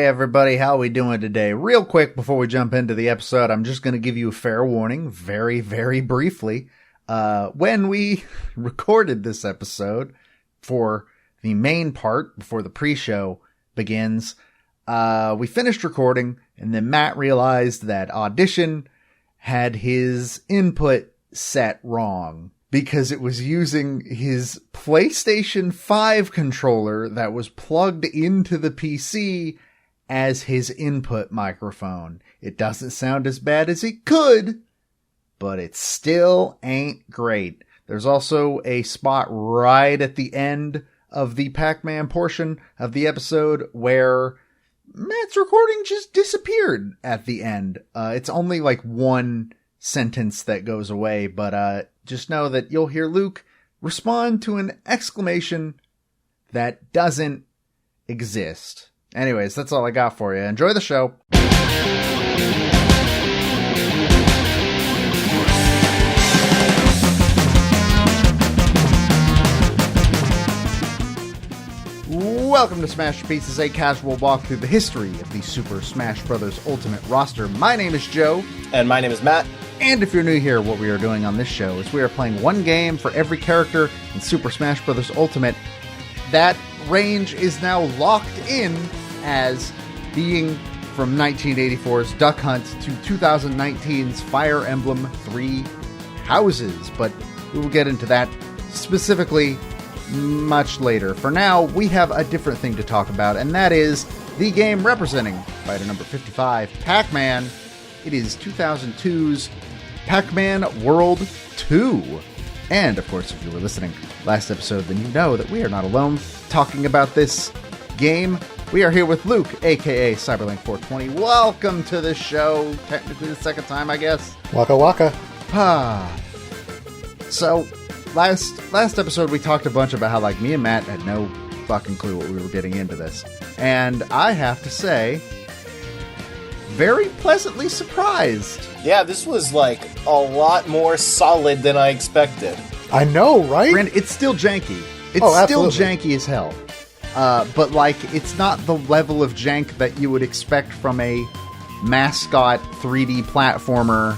Hey everybody, how are we doing today? Real quick before we jump into the episode, I'm just going to give you a fair warning, very, very briefly. When we recorded this episode for the main part, before the pre-show begins, we finished recording, and then Matt realized that Audition had his input set wrong because it was using his PlayStation 5 controller that was plugged into the PC as his input microphone. It doesn't sound as bad as it could, but it still ain't great. There's also a spot right at the end of the Pac-Man portion of the episode where Matt's recording just disappeared at the end. It's only like one sentence that goes away, but just know that you'll hear Luke respond to an exclamation that doesn't exist. Anyways, that's all I got for you. Enjoy the show. Welcome to Smashterpieces, a casual walk through the history of the Super Smash Bros. Ultimate roster. My name is Joe. And my name is Matt. And if you're new here, what we are doing on this show is we are playing one game for every character in Super Smash Bros. Ultimate. That range is now locked in as being from 1984's Duck Hunt to 2019's Fire Emblem Three Houses. But we will get into that specifically much later. For now, we have a different thing to talk about, and that is the game representing fighter number 55, Pac-Man. It is 2002's Pac-Man World 2. And, of course, if you were listening last episode, then you know that we are not alone talking about this game. We are here with Luke, a.k.a. Cyberlink420. Welcome to the show. Technically the second time, I guess. Waka waka. So, last episode we talked a bunch about how, like, me and Matt had no fucking clue what we were getting into this. And I have to say, very pleasantly surprised. Yeah, this was, like, a lot more solid than I expected. I know, right? Granted, it's still janky. It's still janky as hell. But, like, it's not the level of jank that you would expect from a mascot 3D platformer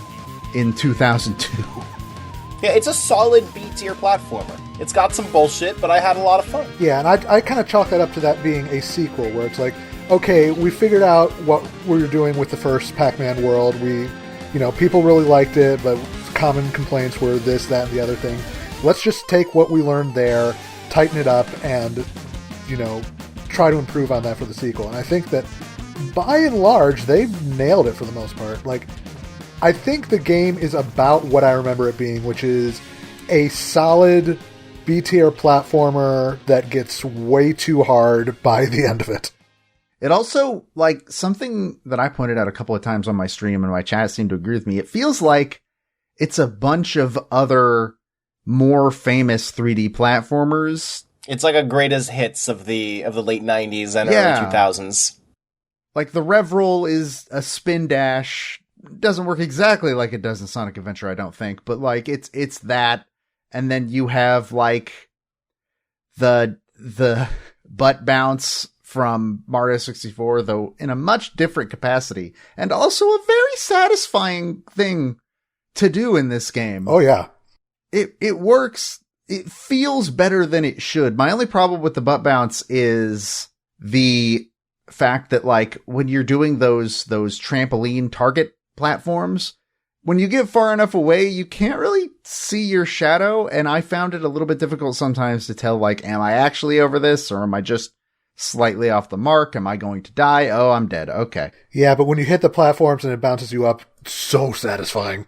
in 2002. Yeah, it's a solid B-tier platformer. It's got some bullshit, but I had a lot of fun. Yeah, and I kind of chalk that up to that being a sequel, where it's like, okay, we figured out what we were doing with the first Pac-Man World. People really liked it, but common complaints were this, that, and the other thing. Let's just take what we learned there, tighten it up, and, try to improve on that for the sequel. And I think that, by and large, they've nailed it for the most part. Like, I think the game is about what I remember it being, which is a solid B-tier platformer that gets way too hard by the end of it. It also, like, something that I pointed out a couple of times on my stream, and my chat seemed to agree with me, it feels like it's a bunch of other more famous 3D platformers. It's like a greatest hits of the late 90s and early 2000s. Like, the Rev Roll is a spin dash. Doesn't work exactly like it does in Sonic Adventure, I don't think, but, like, it's that, and then you have, like, the butt bounce from Mario 64, though in a much different capacity, and also a very satisfying thing to do in this game. Oh yeah. It works. It feels better than it should. My only problem with the butt bounce is the fact that, like, when you're doing those trampoline target platforms, when you get far enough away, you can't really see your shadow, and I found it a little bit difficult sometimes to tell, like, am I actually over this, or am I just slightly off the mark? Am I going to die? Oh, I'm dead. Okay. Yeah, but when you hit the platforms and it bounces you up, it's so satisfying.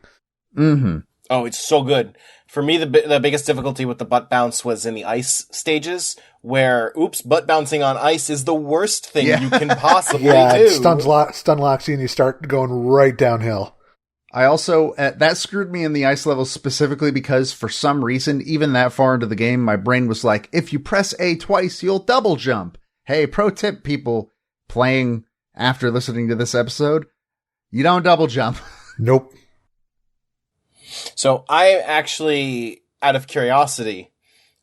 Mm-hmm. Oh, it's so good. For me, the biggest difficulty with the butt bounce was in the ice stages, where, butt bouncing on ice is the worst thing you can possibly do. It stun locks you and you start going right downhill. I also, that screwed me in the ice level specifically because for some reason, even that far into the game, my brain was like, if you press A twice, you'll double jump. Hey, pro tip, people playing after listening to this episode, you don't double jump. Nope. So I actually, out of curiosity,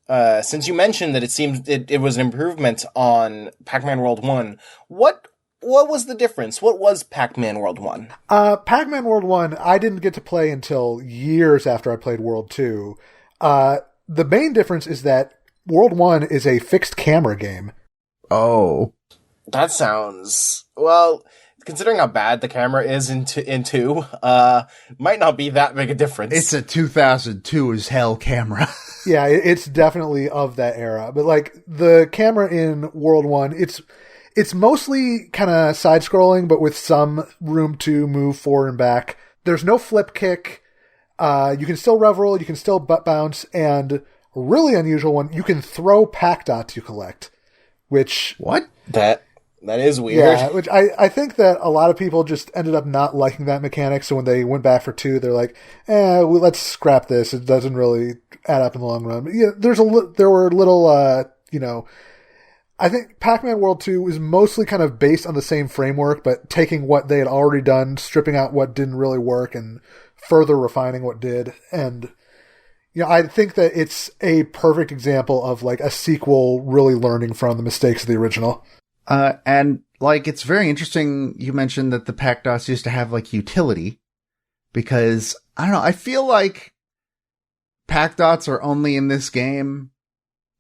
since you mentioned that it seemed it was an improvement on Pac-Man World 1, what what was the difference? What was Pac-Man World 1? Pac-Man World 1, I didn't get to play until years after I played World 2. The main difference is that World 1 is a fixed camera game. Oh. That sounds... Well, considering how bad the camera is in 2, might not be that big a difference. It's a 2002 as hell camera. Yeah, it's definitely of that era. But, like, the camera in World 1, it's mostly kind of side-scrolling, but with some room to move forward and back. There's no flip kick. You can still rev roll, you can still butt bounce, and a really unusual one, you can throw pack dots you collect, which... What? That is weird. Yeah, which I think that a lot of people just ended up not liking that mechanic, so when they went back for 2, they're like, well, let's scrap this. It doesn't really add up in the long run. But yeah, there were little, I think Pac-Man World 2 is mostly kind of based on the same framework, but taking what they had already done, stripping out what didn't really work, and further refining what did. And, I think that it's a perfect example of, like, a sequel really learning from the mistakes of the original. And, like, it's very interesting you mentioned that the pack dots used to have, like, utility. Because, I don't know, I feel like pack dots are only in this game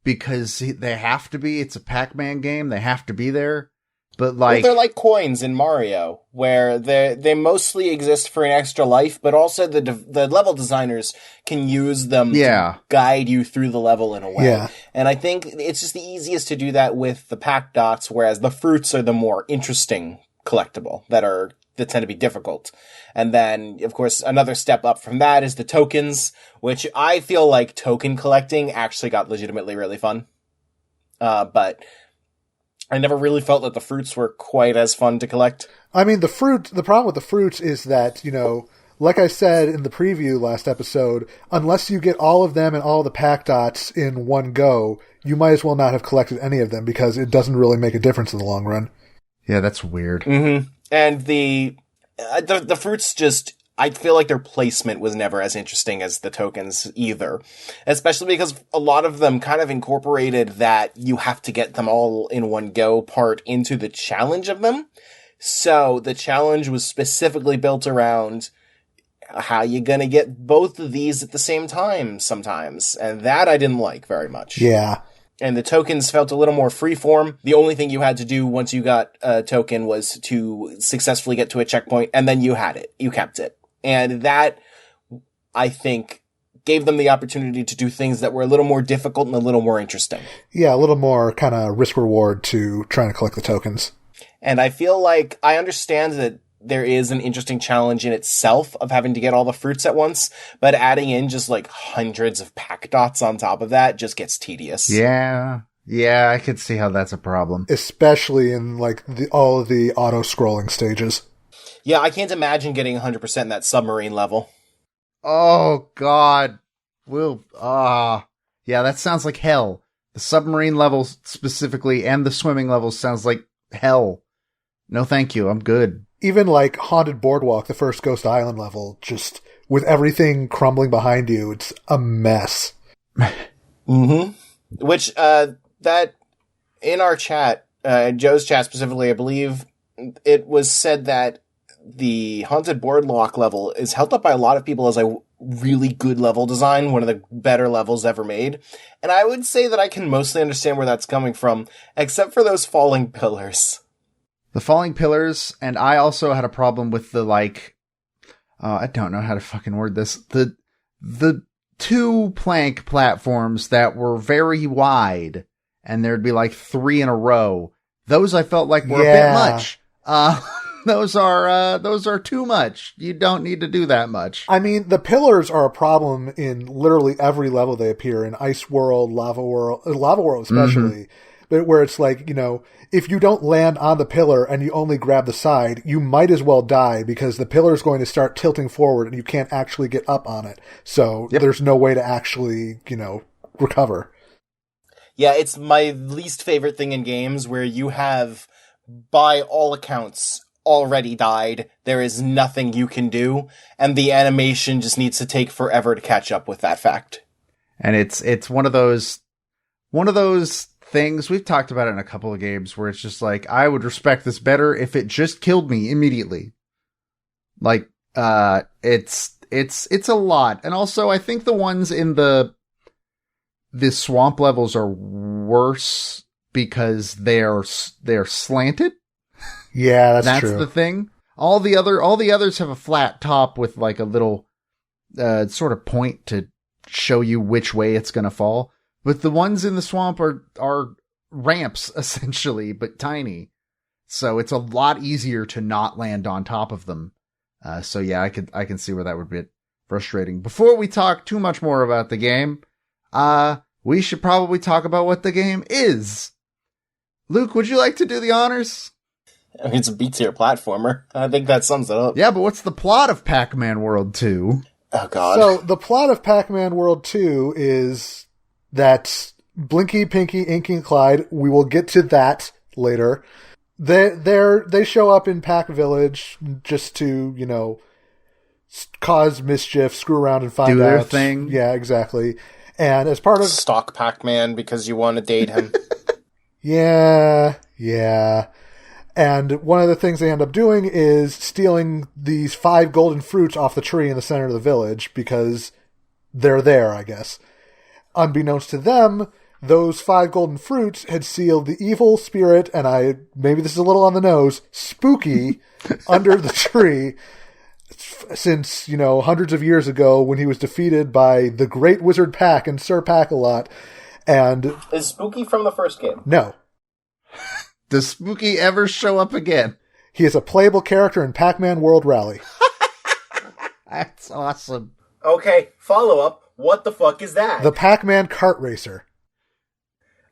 because they have to be. It's a Pac-Man game. They have to be there. But, like... Well, they're like coins in Mario, where they mostly exist for an extra life, but also the level designers can use them to guide you through the level in a way. Yeah. And I think it's just the easiest to do that with the pack dots, whereas the fruits are the more interesting collectible that tend to be difficult. And then, of course, another step up from that is the tokens, which I feel like token collecting actually got legitimately really fun. But I never really felt that the fruits were quite as fun to collect. I mean, the problem with the fruits is that, like I said in the preview last episode, unless you get all of them and all the pack dots in one go, you might as well not have collected any of them because it doesn't really make a difference in the long run. Yeah, that's weird. Mm-hmm. And the fruits just... I feel like their placement was never as interesting as the tokens either. Especially because a lot of them kind of incorporated that you have to get them all in one go part into the challenge of them. So the challenge was specifically built around how you gonna get both of these at the same time sometimes. And that I didn't like very much. Yeah. And the tokens felt a little more freeform. The only thing you had to do once you got a token was to successfully get to a checkpoint, and then you had it. You kept it. And that, I think, gave them the opportunity to do things that were a little more difficult and a little more interesting. Yeah, a little more kind of risk-reward to trying to collect the tokens. And I feel like I understand that there is an interesting challenge in itself of having to get all the fruits at once, but adding in just like hundreds of pack dots on top of that just gets tedious. Yeah, I could see how that's a problem. Especially in like all of the auto-scrolling stages. Yeah, I can't imagine getting 100% in that submarine level. Oh, God. Yeah, that sounds like hell. The submarine level specifically and the swimming level sounds like hell. No, thank you. I'm good. Even like Haunted Boardwalk, the first Ghost Island level, just with everything crumbling behind you, it's a mess. Mm-hmm. Which, that, in our chat, Joe's chat specifically, I believe, it was said that the Haunted Boardwalk level is held up by a lot of people as a really good level design, one of the better levels ever made. And I would say that I can mostly understand where that's coming from, except for those falling pillars. The falling pillars, and I also had a problem with the, like, I don't know how to fucking word this. The 2 plank platforms that were very wide, and there'd be like 3 in a row. Those I felt like were a bit much. Those are too much. You don't need to do that much. I mean, the pillars are a problem in literally every level they appear in. Ice World, Lava World especially. Mm-hmm. But where it's like, if you don't land on the pillar and you only grab the side, you might as well die because the pillar is going to start tilting forward and you can't actually get up on it. So there's no way to actually, recover. Yeah, it's my least favorite thing in games where you have, by all accounts, already died. There is nothing you can do, and the animation just needs to take forever to catch up with that fact. And it's one of those things, we've talked about it in a couple of games where it's just like, I would respect this better if it just killed me immediately. Like, it's a lot. And also, I think the ones in the swamp levels are worse because they're slanted. Yeah, that's true. That's the thing. All the others have a flat top with like a little, sort of point to show you which way it's gonna fall. But the ones in the swamp are ramps, essentially, but tiny. So it's a lot easier to not land on top of them. So yeah, I can see where that would be frustrating. Before we talk too much more about the game, we should probably talk about what the game is. Luke, would you like to do the honors? I mean, it's a B-tier platformer. I think that sums it up. Yeah, but what's the plot of Pac-Man World 2? Oh, God. So, the plot of Pac-Man World 2 is that Blinky, Pinky, Inky, and Clyde, we will get to that later. They show up in Pac Village just to, cause mischief, screw around and find out. Do their thing. Yeah, exactly. And as part of... Stalk Pac-Man because you want to date him. Yeah. And one of the things they end up doing is stealing these 5 golden fruits off the tree in the center of the village because they're there, I guess. Unbeknownst to them, those 5 golden fruits had sealed the evil spirit, and maybe this is a little on the nose, Spooky, under the tree since, hundreds of years ago when he was defeated by the great wizard Pac and Sir Pac-a-Lot. And is Spooky from the first game? No. Does Spooky ever show up again? He is a playable character in Pac-Man World Rally. That's awesome. Okay, follow-up. What the fuck is that? The Pac-Man kart racer.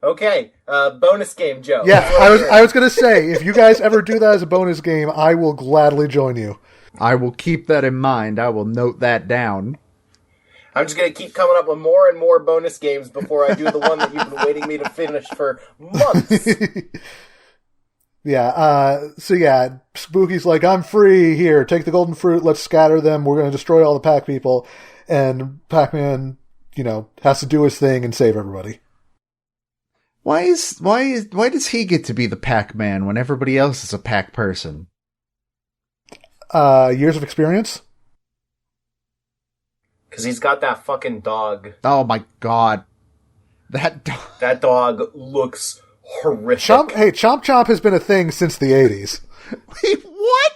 Okay, bonus game, Joe. Yeah, I was going to say, if you guys ever do that as a bonus game, I will gladly join you. I will keep that in mind. I will note that down. I'm just going to keep coming up with more and more bonus games before I do the one that you've been waiting me to finish for months. So Spooky's like, I'm free, here, take the golden fruit, let's scatter them, we're going to destroy all the Pac people, and Pac-Man, has to do his thing and save everybody. Why does he get to be the Pac-Man when everybody else is a Pac person? Years of experience? Because he's got that fucking dog. Oh my god. That dog looks horrific. Chomp Chomp has been a thing since the 80s. Wait, what?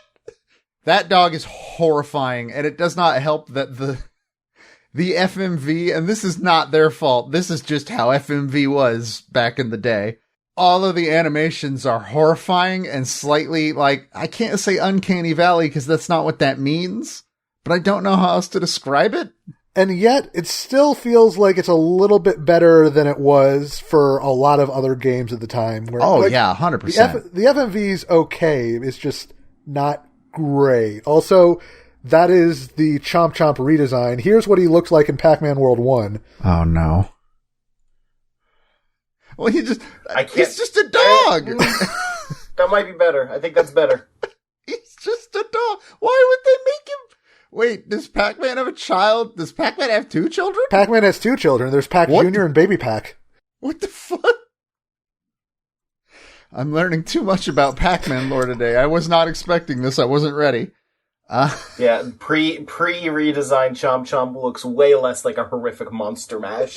That dog is horrifying, and it does not help that the FMV, and this is not their fault, this is just how FMV was back in the day. All of the animations are horrifying and slightly, I can't say uncanny valley because that's not what that means, but I don't know how else to describe it. And yet, it still feels like it's a little bit better than it was for a lot of other games at the time. Where, 100%. The FMV's okay, it's just not great. Also, that is the Chomp Chomp redesign. Here's what he looks like in Pac-Man World 1. Oh, no. Well, he's just a dog! That might be better. I think that's better. He's just a dog. Why would they make him... Wait, does Pac-Man have a child? Does Pac-Man have 2 children? Pac-Man has 2 children. There's Pac Jr. and Baby Pac. What the fuck? I'm learning too much about Pac-Man lore today. I was not expecting this. I wasn't ready. Yeah, pre-redesigned Chomp Chomp looks way less like a horrific monster mash.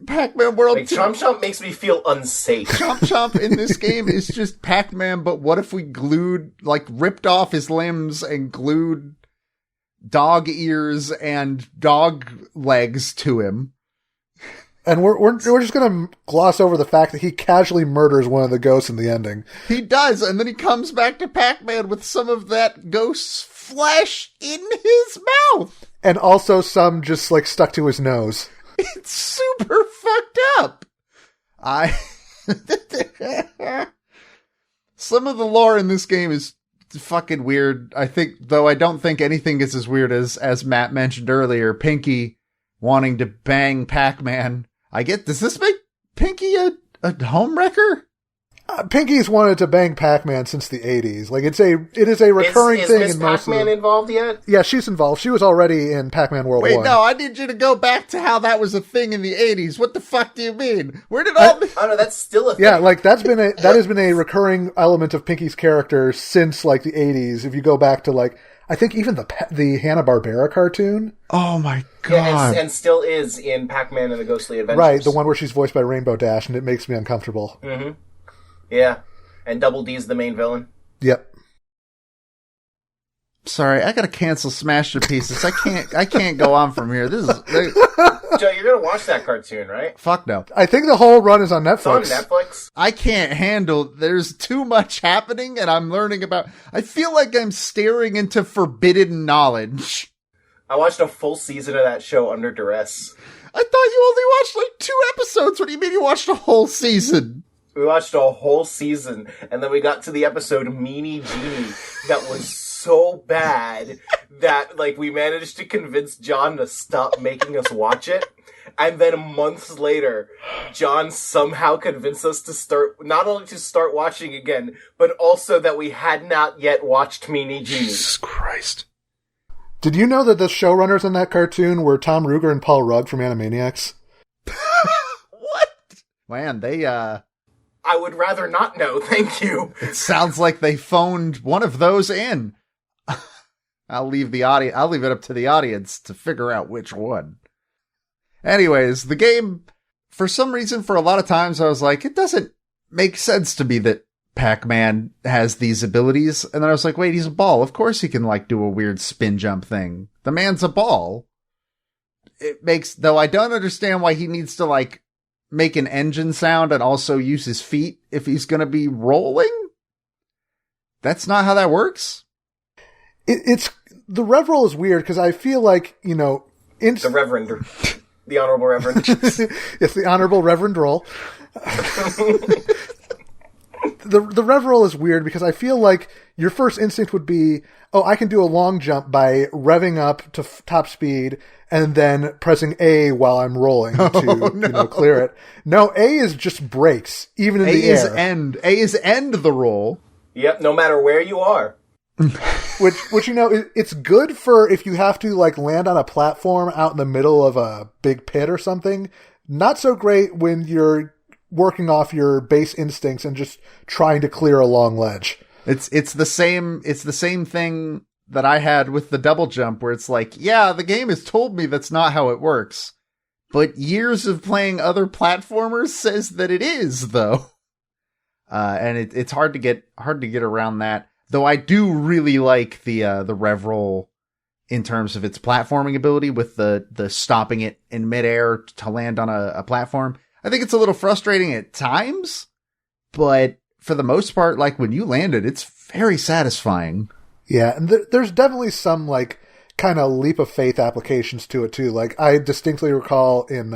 Pac-Man World 2. Chomp Chomp makes me feel unsafe. Chomp Chomp in this game is just Pac-Man, but what if we ripped off his limbs and glued dog ears and dog legs to him? And we're just going to gloss over the fact that he casually murders one of the ghosts in the ending. He does, and then he comes back to Pac-Man with some of that ghost's flesh in his mouth. And also some just, stuck to his nose. It's super fucked up. Some of the lore in this game is fucking weird. I don't think anything is as weird as Matt mentioned earlier. Pinky wanting to bang Pac-Man. Does this make Pinky a homewrecker? Pinky's wanted to bang Pac-Man since the 80s. Like, it is a recurring thing is in most Pac-Man involved yet? Yeah, she's involved. She was already in Pac-Man World 1. Wait, no, I need you to go back to how that was a thing in the 80s. What the fuck do you mean? Where did all Oh no, that's still a thing. Yeah, like that has been a recurring element of Pinky's character since like the 80s. If you go back to like, I think even the Hanna-Barbera cartoon. Oh my god. Yeah, and still is in Pac-Man and the Ghostly Adventures. Right, the one where she's voiced by Rainbow Dash, and it makes me uncomfortable. Mm-hmm. Yeah. And Double D's the main villain. Yep. Sorry, I gotta cancel Smashterpieces. I can't go on from here. This is... Joe, you're gonna watch that cartoon, right? Fuck no. I think the whole run is on Netflix. It's on Netflix. I can't handle... There's too much happening, and I'm learning about... I feel like I'm staring into forbidden knowledge. I watched a full season of that show under duress. I thought you only watched like 2 episodes. What do you mean you watched a whole season? We watched a whole season, and then we got to the episode Meanie Genie that was so bad that, like, we managed to convince John to stop making us watch it. And then months later, John somehow convinced us to not only to start watching again, but also that we had not yet watched Meanie Genie. Jesus Christ. Did you know that the showrunners on that cartoon were Tom Ruegger and Paul Rudd from Animaniacs? What? Man, they, I would rather not know, thank you. It sounds like they phoned one of those in. I'll leave it up to the audience to figure out which one. Anyways, the game, for some reason, for a lot of times, I was like, it doesn't make sense to me that Pac-Man has these abilities. And then I was like, wait, he's a ball. Of course he can, like, do a weird spin jump thing. The man's a ball. Though I don't understand why he needs to, like, make an engine sound and also use his feet if he's gonna be rolling? That's not how that works? It's the rev roll is weird because I feel like, you know... The Reverend. The Honorable Reverend. It's the Honorable Reverend roll. The rev roll is weird because I feel like your first instinct would be, oh, I can do a long jump by revving up to top speed and then pressing A while I'm rolling to clear it. No, A is just brakes, even in the air. A is end the roll. Yep, no matter where you are. which you know, it's good for if you have to like land on a platform out in the middle of a big pit or something. Not so great when you're working off your base instincts and just trying to clear a long ledge. It's the same thing that I had with the double jump where it's like, yeah, the game has told me that's not how it works. But years of playing other platformers says that it is, though. And it's hard to get around that. Though I do really like the rev roll in terms of its platforming ability with the stopping it in midair to land on a platform. I think it's a little frustrating at times, but for the most part, like when you land it, it's very satisfying. Yeah, and there's definitely some like kind of leap of faith applications to it too. Like I distinctly recall in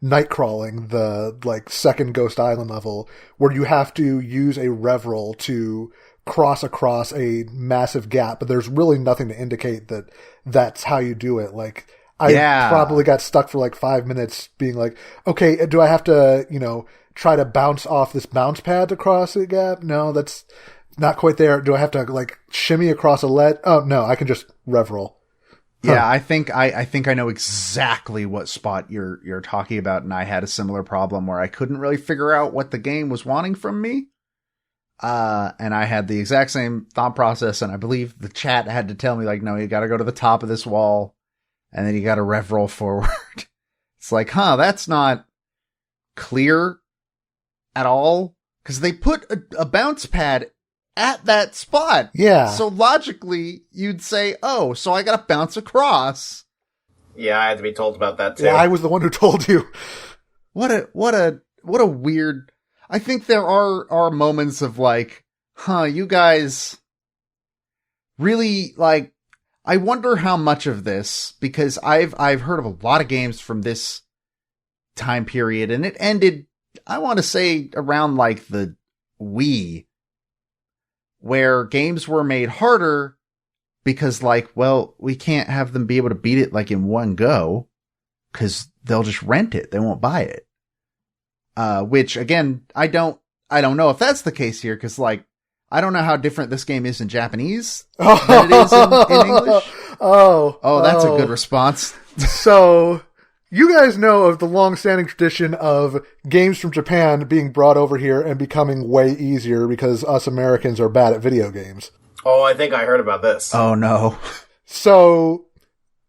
Nightcrawling, the like second Ghost Island level, where you have to use a rev roll to cross across a massive gap, but there's really nothing to indicate that that's how you do it. Like I probably got stuck for like 5 minutes being like, okay, do I have to, try to bounce off this bounce pad to cross a gap? No, that's not quite there. Do I have to like shimmy across a ledge? Oh no, I can just rev roll. Huh. Yeah, I think I know exactly what spot you're talking about, and I had a similar problem where I couldn't really figure out what the game was wanting from me. And I had the exact same thought process, and I believe the chat had to tell me, like, no, you gotta go to the top of this wall, and then you gotta rev roll forward. It's like, that's not clear at all, because they put a bounce pad at that spot. Yeah. So logically, you'd say, oh, so I gotta bounce across. Yeah, I had to be told about that too. Yeah, I was the one who told you. What a weird... I think there are moments of like, you guys really like, I wonder how much of this, because I've heard of a lot of games from this time period, and it ended, I want to say around like the Wii, where games were made harder because like, well, we can't have them be able to beat it like in one go because they'll just rent it. They won't buy it. Which again, I don't I don't know if that's the case here, because, like, I don't know how different this game is in Japanese than it is in English. Oh, that's a good response. So, you guys know of the long-standing tradition of games from Japan being brought over here and becoming way easier because us Americans are bad at video games. Oh, I think I heard about this. Oh, no. So,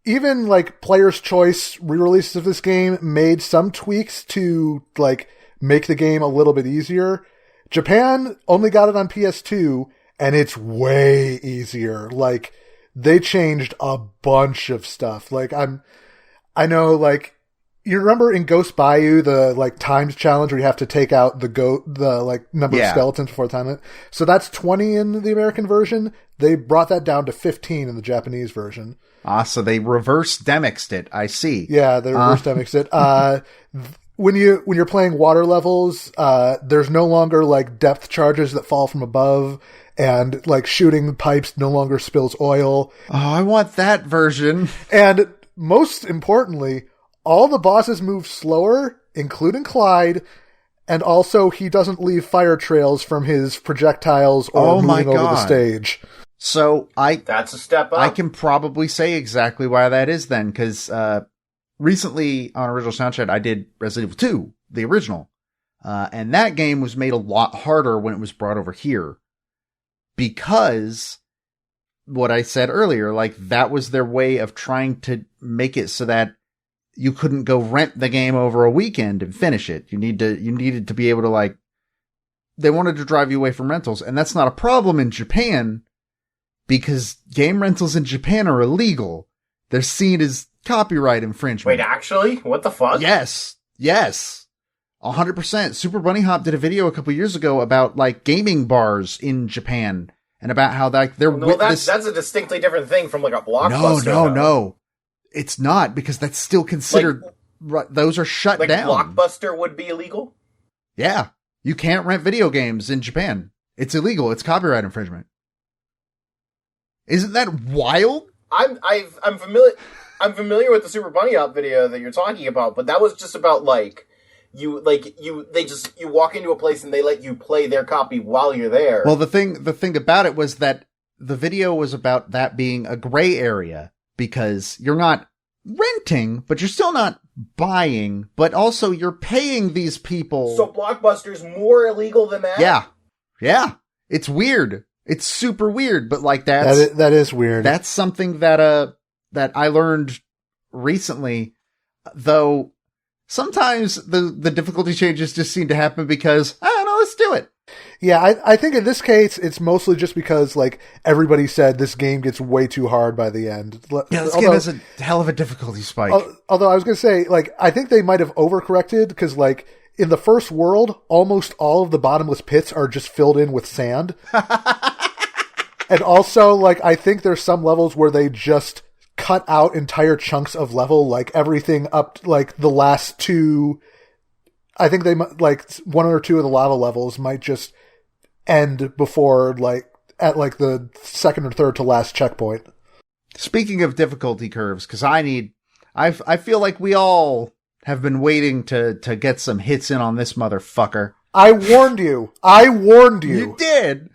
even, like, Player's Choice re-releases of this game made some tweaks to, like, make the game a little bit easier. Japan only got it on PS2, and it's way easier. Like, they changed a bunch of stuff. Like, I know, like, you remember in Ghost Bayou, the, like, times challenge where you have to take out the number of skeletons before time limit? So that's 20 in the American version. They brought that down to 15 in the Japanese version. So they reverse demixed it. I see. Yeah, they reverse demixed it. When you're playing water levels, there's no longer, like, depth charges that fall from above, and, like, shooting pipes no longer spills oil. Oh, I want that version. And most importantly, all the bosses move slower, including Clyde, and also he doesn't leave fire trails from his projectiles or moving over the stage. So that's a step up. I can probably say exactly why that is then, because recently on Original Soundchat I did Resident Evil 2, the original, and that game was made a lot harder when it was brought over here, because what I said earlier, like, that was their way of trying to make it so that you couldn't go rent the game over a weekend and finish it. You needed to be able to, like, they wanted to drive you away from rentals, and that's not a problem in Japan, because game rentals in Japan are illegal. They're seen as copyright infringement. Wait, actually? What the fuck? Yes. 100%. Super Bunny Hop did a video a couple years ago about, like, gaming bars in Japan, and about how, like, they're that's a distinctly different thing from, like, a Blockbuster. No. It's not, because that's still considered, those are shut down. Like, Blockbuster would be illegal? Yeah. You can't rent video games in Japan. It's illegal. It's copyright infringement. Isn't that wild? I'm familiar with the Super Bunny Hop video that you're talking about, but that was just about, like, you walk into a place and they let you play their copy while you're there. Well, the thing about it was that the video was about that being a gray area, because you're not renting, but you're still not buying, but also you're paying these people. So Blockbuster's more illegal than that? Yeah. It's weird. It's super weird, but, like, that is weird. That's something that I learned recently, though sometimes the difficulty changes just seem to happen because, I don't know, let's do it. Yeah, I think in this case, it's mostly just because, like, everybody said this game gets way too hard by the end. Yeah, this game has a hell of a difficulty spike. Although I was going to say, like, I think they might have overcorrected, because, like, in the first world, almost all of the bottomless pits are just filled in with sand. And also, like, I think there's some levels where they just cut out entire chunks of level, like, everything up, like, the last two. I think they might, like, one or two of the lava levels might just end before, like, at, like, the second or third to last checkpoint. Speaking of difficulty curves, because I feel like we all have been waiting to get some hits in on this motherfucker. I warned you. You did.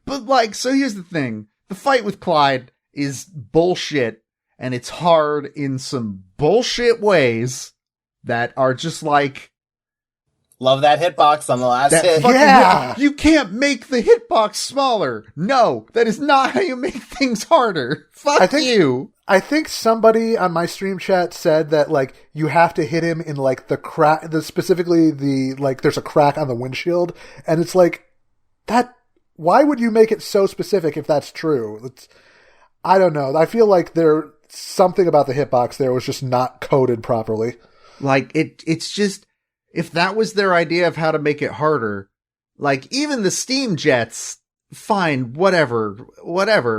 But, like, so here's the thing. The fight with Clyde is bullshit, and it's hard in some bullshit ways that are just like... Love that hitbox on the last hit. Yeah! You can't make the hitbox smaller. No, that is not how you make things harder. Fuck you. I think somebody on my stream chat said that, like, you have to hit him in, like, the crack, specifically like, there's a crack on the windshield, and it's like, why would you make it so specific if that's true? I don't know. I feel like something about the hitbox there was just not coded properly. Like, it's just, if that was their idea of how to make it harder, like, even the steam jets, fine, whatever,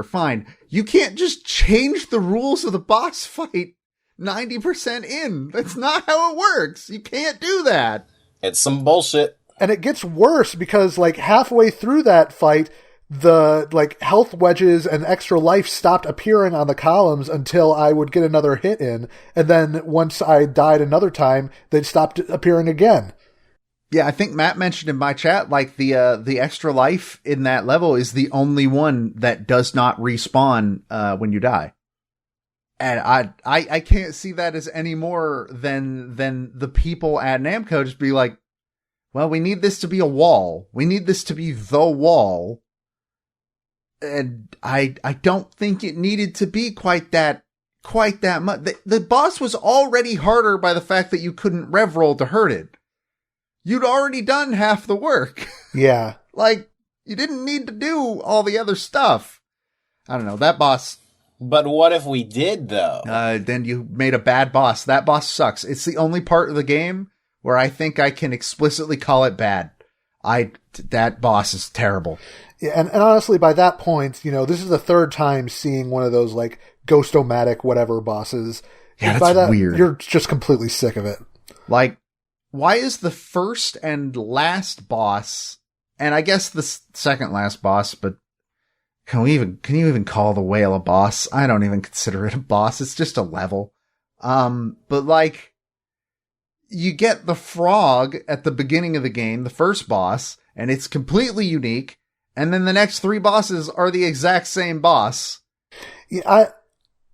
fine. You can't just change the rules of the boss fight 90% in. That's not how it works. You can't do that. It's some bullshit. And it gets worse because, like, halfway through that fight, the, like, health wedges and extra life stopped appearing on the columns until I would get another hit in. And then once I died another time, they'd stopped appearing again. Yeah, I think Matt mentioned in my chat, like the extra life in that level is the only one that does not respawn when you die. And I can't see that as any more than the people at Namco just be like, well, we need this to be a wall. We need this to be the wall. And I don't think it needed to be quite that much. The boss was already harder by the fact that you couldn't rev roll to hurt it. You'd already done half the work. Yeah. Like, you didn't need to do all the other stuff. I don't know, that boss... But what if we did, though? Then you made a bad boss. That boss sucks. It's the only part of the game where I think I can explicitly call it bad. That boss is terrible. Yeah, and honestly, by that point, this is the third time seeing one of those, like, Ghost-O-Matic whatever bosses. Yeah, by that's that, weird. You're just completely sick of it. Like, why is the first and last boss, and I guess the second last boss, but can you even call the whale a boss? I don't even consider it a boss. It's just a level. But like, you get the frog at the beginning of the game, the first boss, and it's completely unique. And then the next 3 bosses are the exact same boss. Yeah,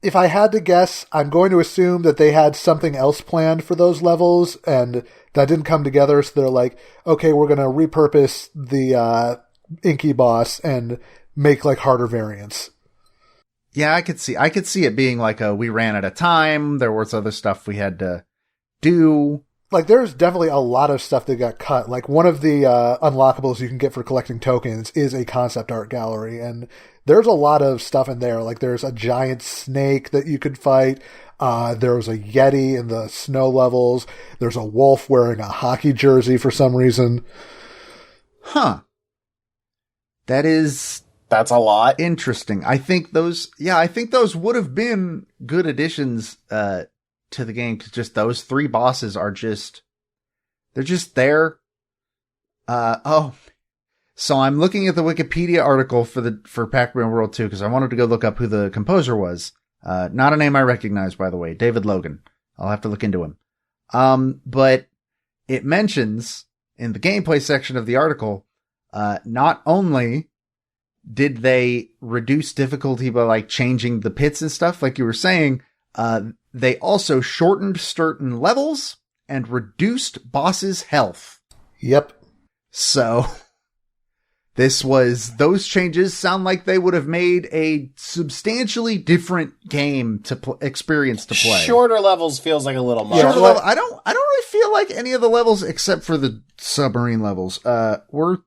if I had to guess, I'm going to assume that they had something else planned for those levels, and that didn't come together, so they're like, okay, we're going to repurpose the Inky boss and make, like, harder variants. Yeah, I could see it being like we ran out of time, there was other stuff we had to do. Like, there's definitely a lot of stuff that got cut. Like, one of the unlockables you can get for collecting tokens is a concept art gallery, and there's a lot of stuff in there. Like, there's a giant snake that you could fight. There's a Yeti in the snow levels. There's a wolf wearing a hockey jersey for some reason. Huh. That's a lot. Interesting. I think those would have been good additions, to the game, because just those 3 bosses are they're just there. So I'm looking at the Wikipedia article for Pac-Man World 2, because I wanted to go look up who the composer was. Not a name I recognize, by the way, David Logan. I'll have to look into him. But it mentions in the gameplay section of the article, not only did they reduce difficulty by like changing the pits and stuff, like you were saying, they also shortened certain levels and reduced bosses' health. Yep. So, those changes sound like they would have made a substantially different game to experience to play. Shorter levels feels like a little much. Shorter level, I don't really feel like any of the levels, except for the submarine levels, were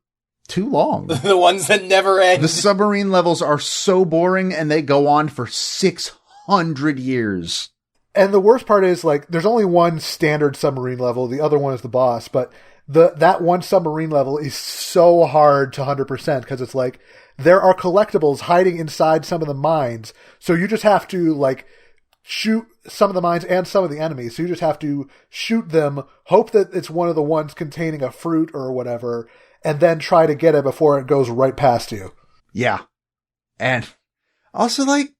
too long. The ones that never end. The submarine levels are so boring, and they go on for 600 years. And the worst part is, like, there's only one standard submarine level. The other one is the boss. But that one submarine level is so hard to 100% because it's like there are collectibles hiding inside some of the mines. So you just have to, like, shoot some of the mines and some of the enemies. So you just have to shoot them, hope that it's one of the ones containing a fruit or whatever, and then try to get it before it goes right past you. Yeah. And also, like,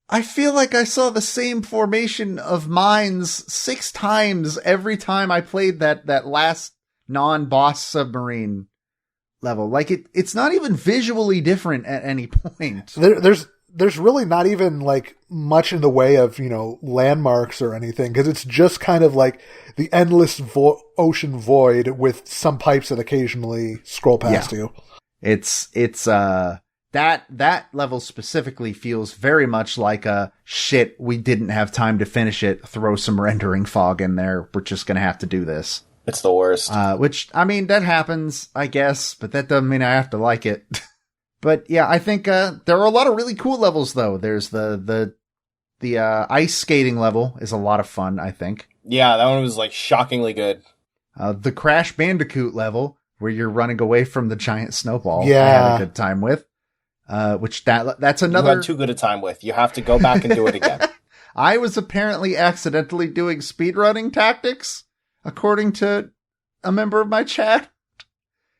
I feel like I saw the same formation of mines 6 times every time I played that last non-boss submarine level. Like, it's not even visually different at any point. There's really not even, like, much in the way of, landmarks or anything, because it's just kind of like the endless ocean void with some pipes that occasionally scroll past you. It's that level specifically feels very much like shit, we didn't have time to finish it, throw some rendering fog in there, we're just gonna have to do this. It's the worst. Which, I mean, that happens, I guess, but that doesn't mean I have to like it. But yeah, I think there are a lot of really cool levels, though. There's the ice skating level is a lot of fun, I think. Yeah, that one was, like, shockingly good. The Crash Bandicoot level, where you're running away from the giant snowball, yeah. I had a good time with. That's another... You had too good a time with. You have to go back and do it again. I was apparently accidentally doing speedrunning tactics, according to a member of my chat,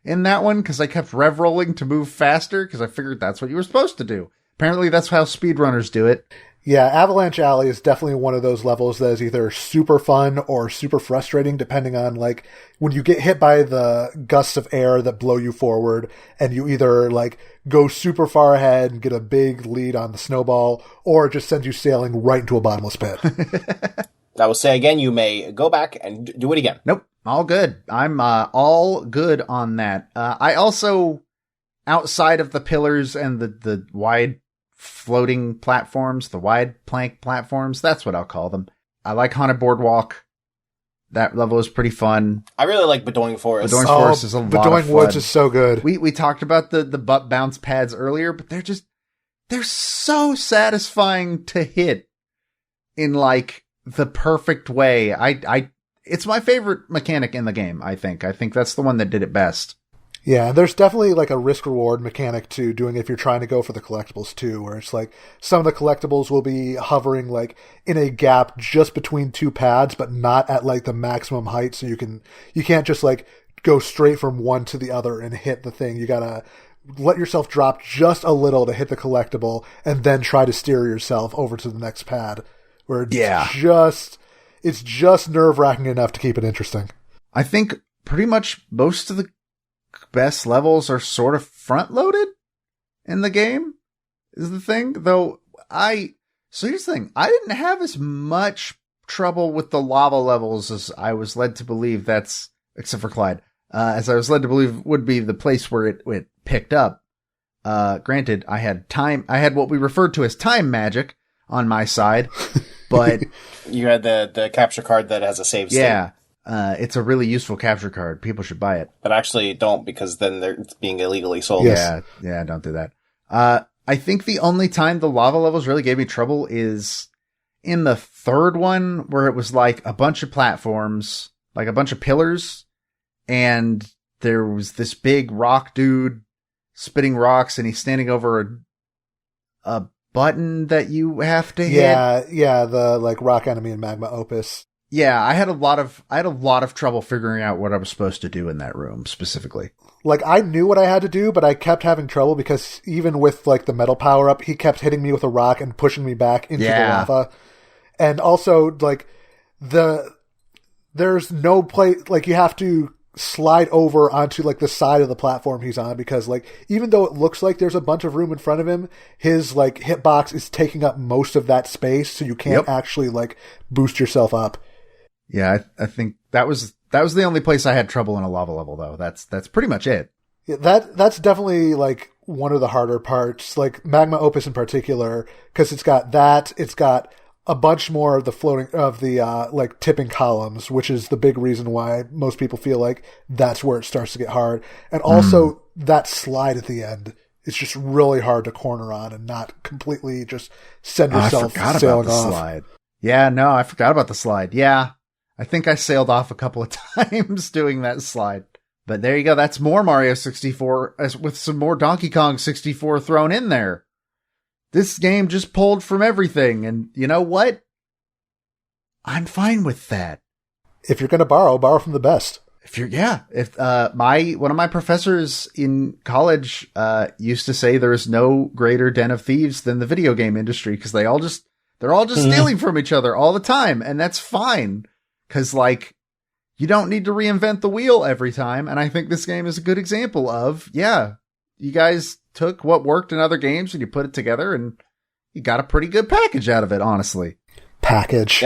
in that one, because I kept rev rolling to move faster, because I figured that's what you were supposed to do. Apparently that's how speedrunners do it. Yeah, Avalanche Alley is definitely one of those levels that is either super fun or super frustrating, depending on, like, when you get hit by the gusts of air that blow you forward, and you either, like, go super far ahead and get a big lead on the snowball, or it just sends you sailing right into a bottomless pit. I will say again, you may go back and do it again. Nope, all good. I'm all good on that. I also, outside of the pillars and the wide floating platforms, the wide plank platforms, that's what I'll call them. I like Haunted Boardwalk. That level is pretty fun. I really like Bedoing Forest. Bedoing Forest is a lot of fun. Bedoing Woods is so good. We talked about the butt bounce pads earlier, but they're so satisfying to hit in, like, the perfect way. It's my favorite mechanic in the game, I think. I think that's the one that did it best. Yeah, there's definitely like a risk-reward mechanic to doing it if you're trying to go for the collectibles too, where it's like some of the collectibles will be hovering like in a gap just between two pads, but not at like the maximum height, so you can't just like go straight from one to the other and hit the thing. You gotta let yourself drop just a little to hit the collectible, and then try to steer yourself over to the next pad, where it's just nerve-wracking enough to keep it interesting. I think pretty much most of the best levels are sort of front-loaded in the game, is the thing. Though so here's the thing. I didn't have as much trouble with the lava levels as I was led to believe except for Clyde, as I was led to believe would be the place where it picked up. Granted, I had what we referred to as time magic on my side, but you had the capture card that has a save state. Yeah. It's a really useful capture card. People should buy it. But actually don't, because then it's being illegally sold. Yes. Yeah, don't do that. I think the only time the lava levels really gave me trouble is in the third one, where it was like a bunch of platforms, like a bunch of pillars, and there was this big rock dude spitting rocks, and he's standing over a button that you have to hit. Yeah, the like rock enemy in Magma Opus. Yeah, I had a lot of trouble figuring out what I was supposed to do in that room specifically. Like, I knew what I had to do, but I kept having trouble because even with like the metal power up, he kept hitting me with a rock and pushing me back into the lava. And also, like, there's no place, like, you have to slide over onto like the side of the platform he's on, because like, even though it looks like there's a bunch of room in front of him, his like hitbox is taking up most of that space, so you can't actually like boost yourself up. Yeah, I think that was the only place I had trouble in a lava level, though. That's pretty much it. Yeah, that's definitely like one of the harder parts, like Magma Opus in particular, because it's got a bunch more of the floating of the like tipping columns, which is the big reason why most people feel like that's where it starts to get hard. And also that slide at the end is just really hard to corner on and not completely just send yourself sailing off. Slide. Yeah, no, I forgot about the slide. Yeah. I think I sailed off a couple of times doing that slide. But there you go. That's more Mario 64 with some more Donkey Kong 64 thrown in there. This game just pulled from everything. And you know what? I'm fine with that. If you're going to borrow from the best. One of my professors in college used to say there is no greater den of thieves than the video game industry, because they're all just stealing from each other all the time. And that's fine. Because, like, you don't need to reinvent the wheel every time. And I think this game is a good example of, you guys took what worked in other games and you put it together and you got a pretty good package out of it, honestly. Yeah,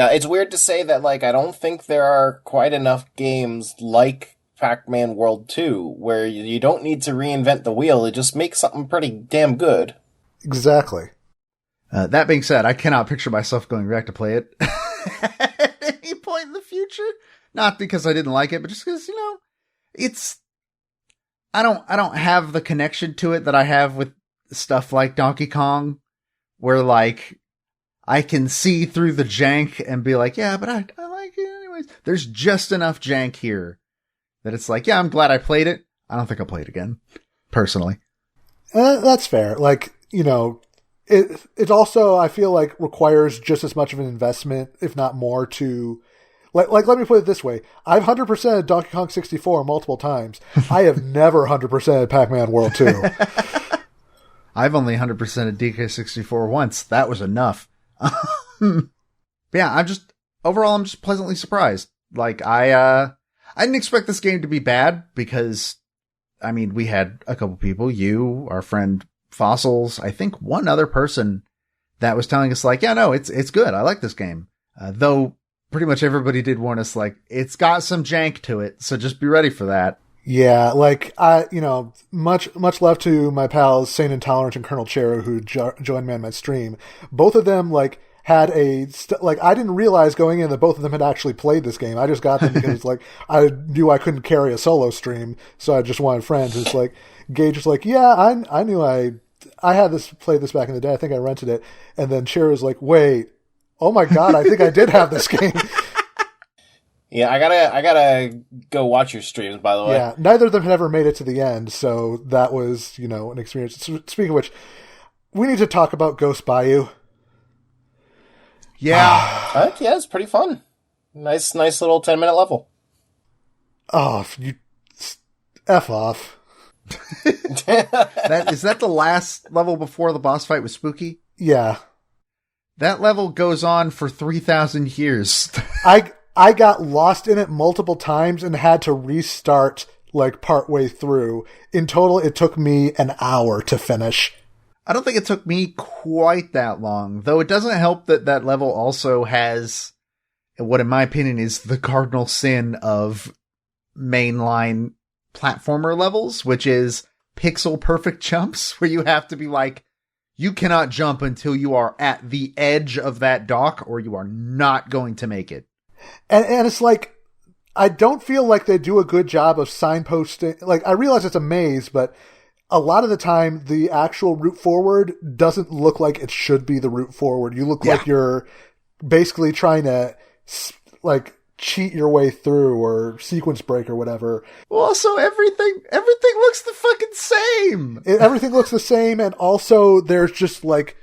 it's weird to say that, like, I don't think there are quite enough games like Pac-Man World 2 where you don't need to reinvent the wheel. It just makes something pretty damn good. Exactly. That being said, I cannot picture myself going back to play it. Point in the future, not because I didn't like it, but just because, I don't have the connection to it that I have with stuff like Donkey Kong, where like I can see through the jank and be like, yeah, but I like it anyways. There's just enough jank here that it's like, yeah, I'm glad I played it. I don't think I'll play it again, personally. That's fair. Like, it also, I feel like, requires just as much of an investment, if not more, to like let me put it this way. I've 100%ed Donkey Kong 64 multiple times. I have never 100%ed Pac-Man World 2. I've only 100%ed DK64 once. That was enough. Yeah, I'm just pleasantly surprised. Like, I didn't expect this game to be bad because, I mean, we had a couple people, you, our friend Fossils, I think one other person that was telling us like, yeah, no, it's good. I like this game. Though pretty much everybody did warn us like, it's got some jank to it. So just be ready for that. Yeah, like, much love to my pals, Saint Intolerant and Colonel Chero, who joined me on my stream. Both of them, like, had I didn't realize going in that both of them had actually played this game. I just got them because, like, I knew I couldn't carry a solo stream, so I just wanted friends. It's like, Gage was like, yeah, I knew I had played this back in the day. I think I rented it. And then Chero was like, wait, oh my god, I think I did have this game. Yeah, I gotta go watch your streams, by the way. Yeah, neither of them had ever made it to the end, so that was, an experience. Speaking of which, we need to talk about Ghost Bayou. Yeah. Yeah, it's pretty fun. Nice little 10-minute level. Oh, you F off. Is that the last level before the boss fight with Spooky? Yeah. That level goes on for 3,000 years. I got lost in it multiple times and had to restart like partway through. In total, it took me an hour to finish. I don't think it took me quite that long, though it doesn't help that that level also has what, in my opinion, is the cardinal sin of mainline platformer levels, which is pixel perfect jumps, where you have to be like, you cannot jump until you are at the edge of that dock or you are not going to make it. And it's like, I don't feel like they do a good job of signposting. Like, I realize it's a maze, but a lot of the time, the actual route forward doesn't look like it should be the route forward. You look like you're basically trying to, like, cheat your way through or sequence break or whatever. Well, also, everything looks the fucking same. Everything looks the same, and also there's just, like,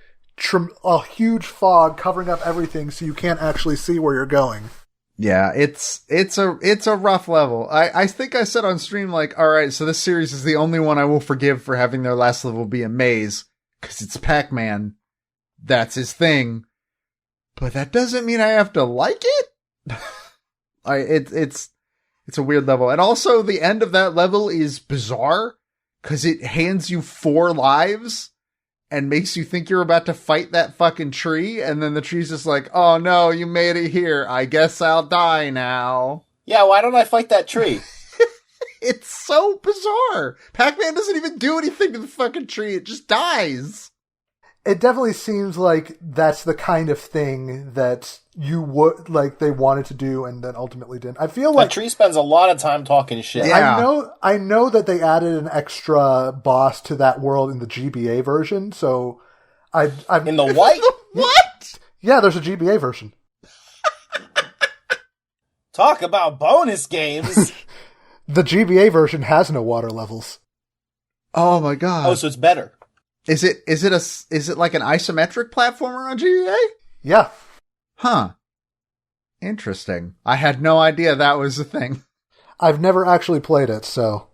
a huge fog covering up everything so you can't actually see where you're going. Yeah, it's a rough level. I think I said on stream, like, alright, so this series is the only one I will forgive for having their last level be a maze, because it's Pac-Man. That's his thing. But that doesn't mean I have to like it? It's a weird level. And also, the end of that level is bizarre, because it hands you 4 lives, and makes you think you're about to fight that fucking tree, and then the tree's just like, oh no, you made it here. I guess I'll die now. Yeah, why don't I fight that tree? It's so bizarre. Pac-Man doesn't even do anything to the fucking tree. It just dies. It definitely seems like that's the kind of thing that you would, like, they wanted to do and then ultimately didn't. I feel like that tree spends a lot of time talking shit. Yeah. I know that they added an extra boss to that world in the GBA version, so I've in the what? What? Yeah, there's a GBA version. Talk about bonus games. The GBA version has no water levels. Oh my god. Oh, so it's better. Is it like an isometric platformer on GBA? Yeah. Huh. Interesting. I had no idea that was a thing. I've never actually played it, so.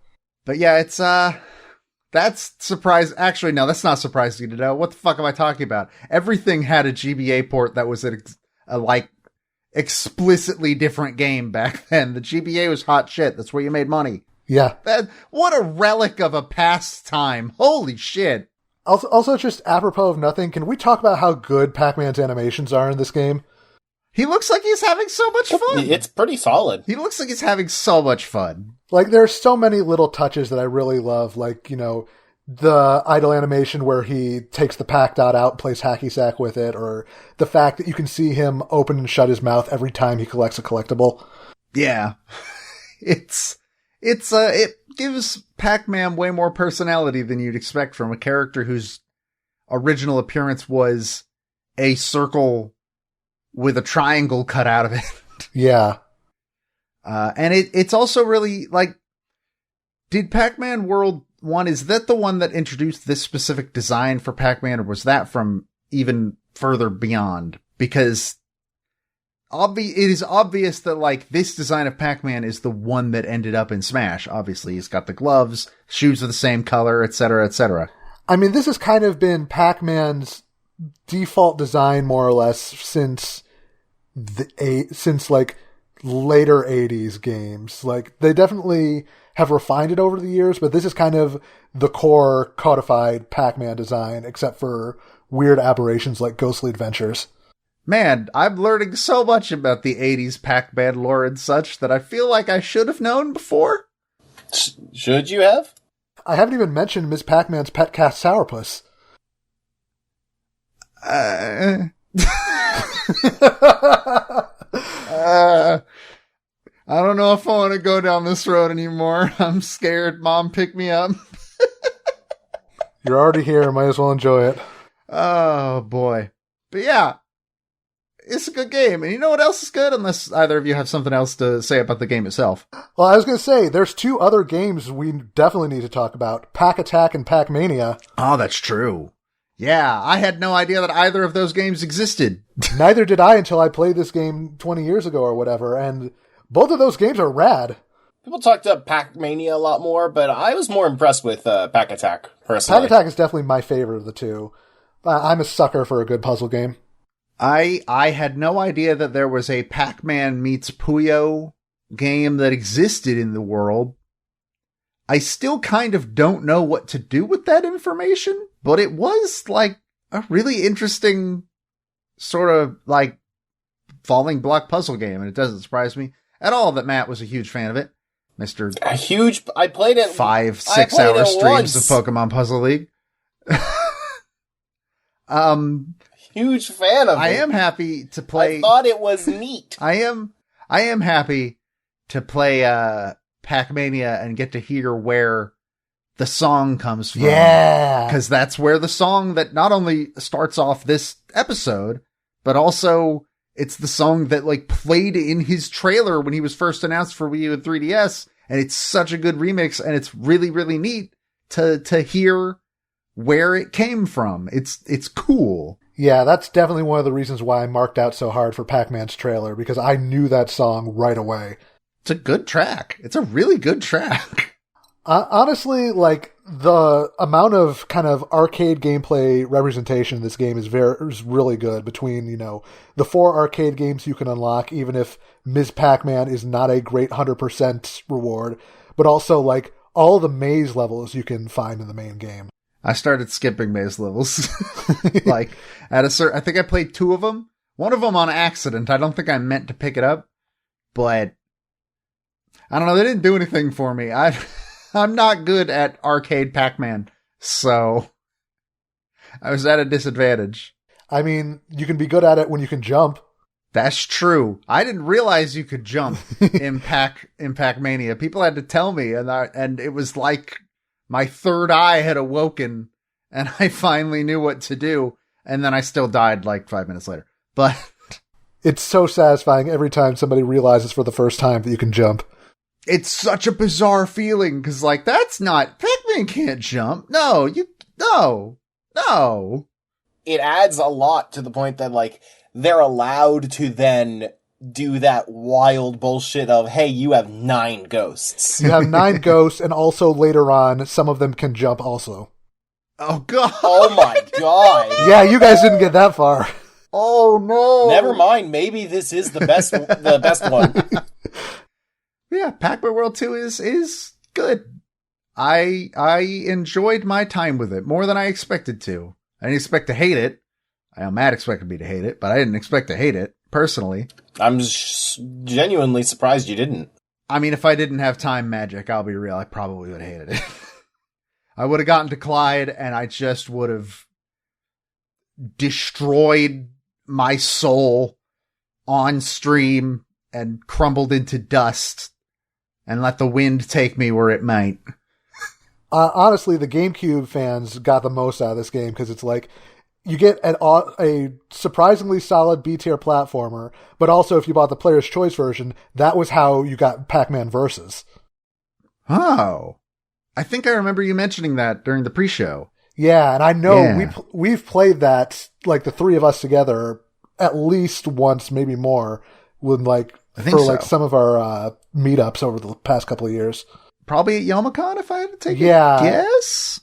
But yeah, it's, that's surprise. Actually, no, that's not surprising to know. What the fuck am I talking about? Everything had a GBA port that was a like, explicitly different game back then. The GBA was hot shit. That's where you made money. Yeah. What a relic of a past time. Holy shit. Also, just apropos of nothing, can we talk about how good Pac-Man's animations are in this game? He looks like he's having so much fun. It's pretty solid. He looks like he's having so much fun. Like, there's so many little touches that I really love, like, the idle animation where he takes the Pac Dot out and plays hacky sack with it, or the fact that you can see him open and shut his mouth every time he collects a collectible. Yeah. It gives Pac-Man way more personality than you'd expect from a character whose original appearance was a circle with a triangle cut out of it. Yeah. And it's also really, like, did Pac-Man World 1, is that the one that introduced this specific design for Pac-Man, or was that from even further beyond? Because it is obvious that, like, this design of Pac-Man is the one that ended up in Smash. Obviously, he's got the gloves, shoes are the same color, etc., etc. I mean, this has kind of been Pac-Man's default design more or less since like later 80s games. Like they definitely have refined it over the years, but this is kind of the core codified Pac-Man design, except for weird aberrations like Ghostly Adventures. Man, I'm learning so much about the 80s Pac-Man lore and such that I feel like I should have known before. Should you have? I haven't even mentioned Ms. Pac-Man's pet cat Sourpuss. I don't know if I want to go down this road anymore. I'm scared. Mom, pick me up. You're already here. Might as well enjoy it. Oh, boy. But yeah, it's a good game. And you know what else is good? Unless either of you have something else to say about the game itself. Well, I was going to say, there's 2 other games we definitely need to talk about. Pac Attack and Pac-Mania. Oh, that's true. Yeah, I had no idea that either of those games existed. Neither did I until I played this game 20 years ago or whatever, and both of those games are rad. People talked about Pac-Mania a lot more, but I was more impressed with Pac Attack, personally. Pac Attack is definitely my favorite of the 2. I'm a sucker for a good puzzle game. I had no idea that there was a Pac-Man meets Puyo game that existed in the world. I still kind of don't know what to do with that information, but it was like a really interesting sort of like falling block puzzle game, and it doesn't surprise me at all that Matt was a huge fan of it. I played it 5-6 hour streams of Pokemon Puzzle League. Huge fan of it. I am happy to play. I thought it was neat. I am happy to play Pac-Mania and get to hear where the song comes from. Yeah. Because that's where the song that not only starts off this episode, but also it's the song that like played in his trailer when he was first announced for Wii U and 3DS. And it's such a good remix, and it's really, really neat to hear where it came from. It's cool. Yeah, that's definitely one of the reasons why I marked out so hard for Pac-Man's trailer, because I knew that song right away. It's a good track. It's a really good track. Honestly, like, the amount of kind of arcade gameplay representation in this game is really good between, you know, the 4 arcade games you can unlock, even if Ms. Pac-Man is not a great 100% reward, but also, like, all the maze levels you can find in the main game. I started skipping maze levels. Like, I think I played 2 of them. One of them on accident. I don't think I meant to pick it up, but I don't know. They didn't do anything for me. I'm not good at arcade Pac-Man, so I was at a disadvantage. I mean, you can be good at it when you can jump. That's true. I didn't realize you could jump in Pac-Mania. People had to tell me, and it was like my third eye had awoken, and I finally knew what to do, and then I still died like 5 minutes later. But it's so satisfying every time somebody realizes for the first time that you can jump. It's such a bizarre feeling, because, like, that's not... Pac-Man can't jump. No. It adds a lot to the point that, like, they're allowed to then do that wild bullshit of, hey, you have 9 ghosts. You have 9 ghosts, and also later on, some of them can jump also. Oh, God. Oh, my God. Yeah, you guys didn't get that far. Oh, no. Never mind. Maybe this is the best one. Yeah, Pac-Man World 2 is good. I enjoyed my time with it more than I expected to. I didn't expect to hate it. I know Matt expected me to hate it, but I didn't expect to hate it, personally. I'm genuinely surprised you didn't. I mean, if I didn't have time magic, I'll be real, I probably would have hated it. I would have gotten to Clyde, and I just would have destroyed my soul on stream and crumbled into dust and let the wind take me where it might. Honestly, the GameCube fans got the most out of this game, because it's like, you get a surprisingly solid B-tier platformer, but also if you bought the Player's Choice version, that was how you got Pac-Man Versus. Oh. I think I remember you mentioning that during the pre-show. Yeah, and I know we've played that, like, the 3 of us together at least once, maybe more, when, like, like some of our meetups over the past couple of years. Probably at Youmacon, if I had to take a guess.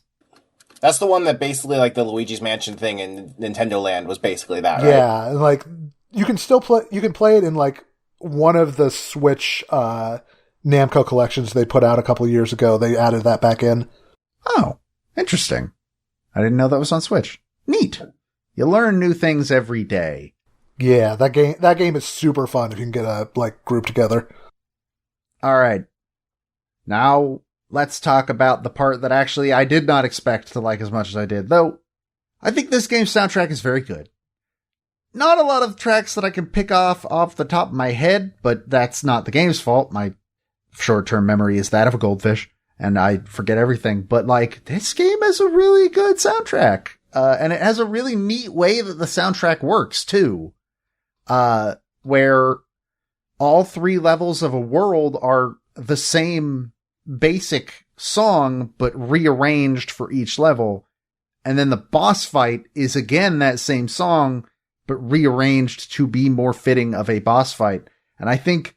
That's the one that basically, like, the Luigi's Mansion thing in Nintendo Land was basically that, right? Yeah, and, like, you can still play it in, like, one of the Switch Namco collections they put out a couple of years ago. They added that back in. Oh, interesting. I didn't know that was on Switch. Neat. You learn new things every day. Yeah, that game is super fun if you can get a, like, group together. All right. Now, let's talk about the part that actually I did not expect to like as much as I did, though I think this game's soundtrack is very good. Not a lot of tracks that I can pick off the top of my head, but that's not the game's fault. My short-term memory is that of a goldfish, and I forget everything. But, like, this game has a really good soundtrack, and it has a really neat way that the soundtrack works, too, where all 3 levels of a world are the same basic song, but rearranged for each level. And then the boss fight is again that same song, but rearranged to be more fitting of a boss fight. And I think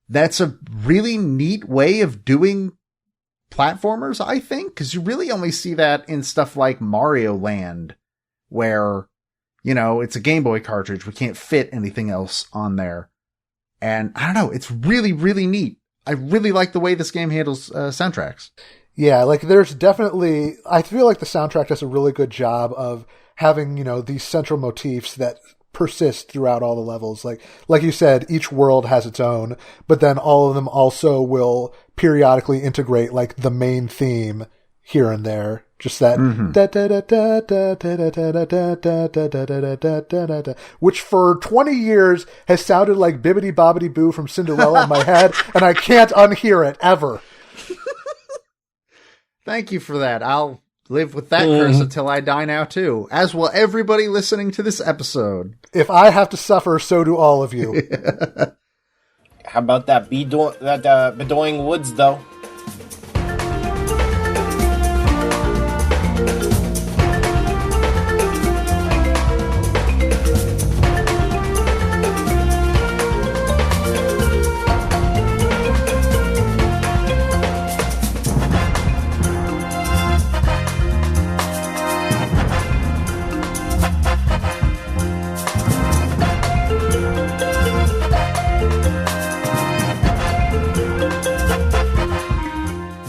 that's a really neat way of doing platformers, I think, because you really only see that in stuff like Mario Land, where, you know, it's a Game Boy cartridge. We can't fit anything else on there. And I don't know, it's really, really neat. I really like the way this game handles soundtracks. Yeah, like there's definitely, I feel like the soundtrack does a really good job of having, you know, these central motifs that persist throughout all the levels. Like you said, each world has its own, but then all of them also will periodically integrate like the main theme here and there. Just that, which for 20 years has sounded like Bibbidi Bobbidi Boo from Cinderella in my head, and I can't unhear it ever. Thank you for that. I'll live with that curse until I die now too, as will everybody listening to this episode. If I have to suffer, so do all of you. How about that Bedoing Woods, though?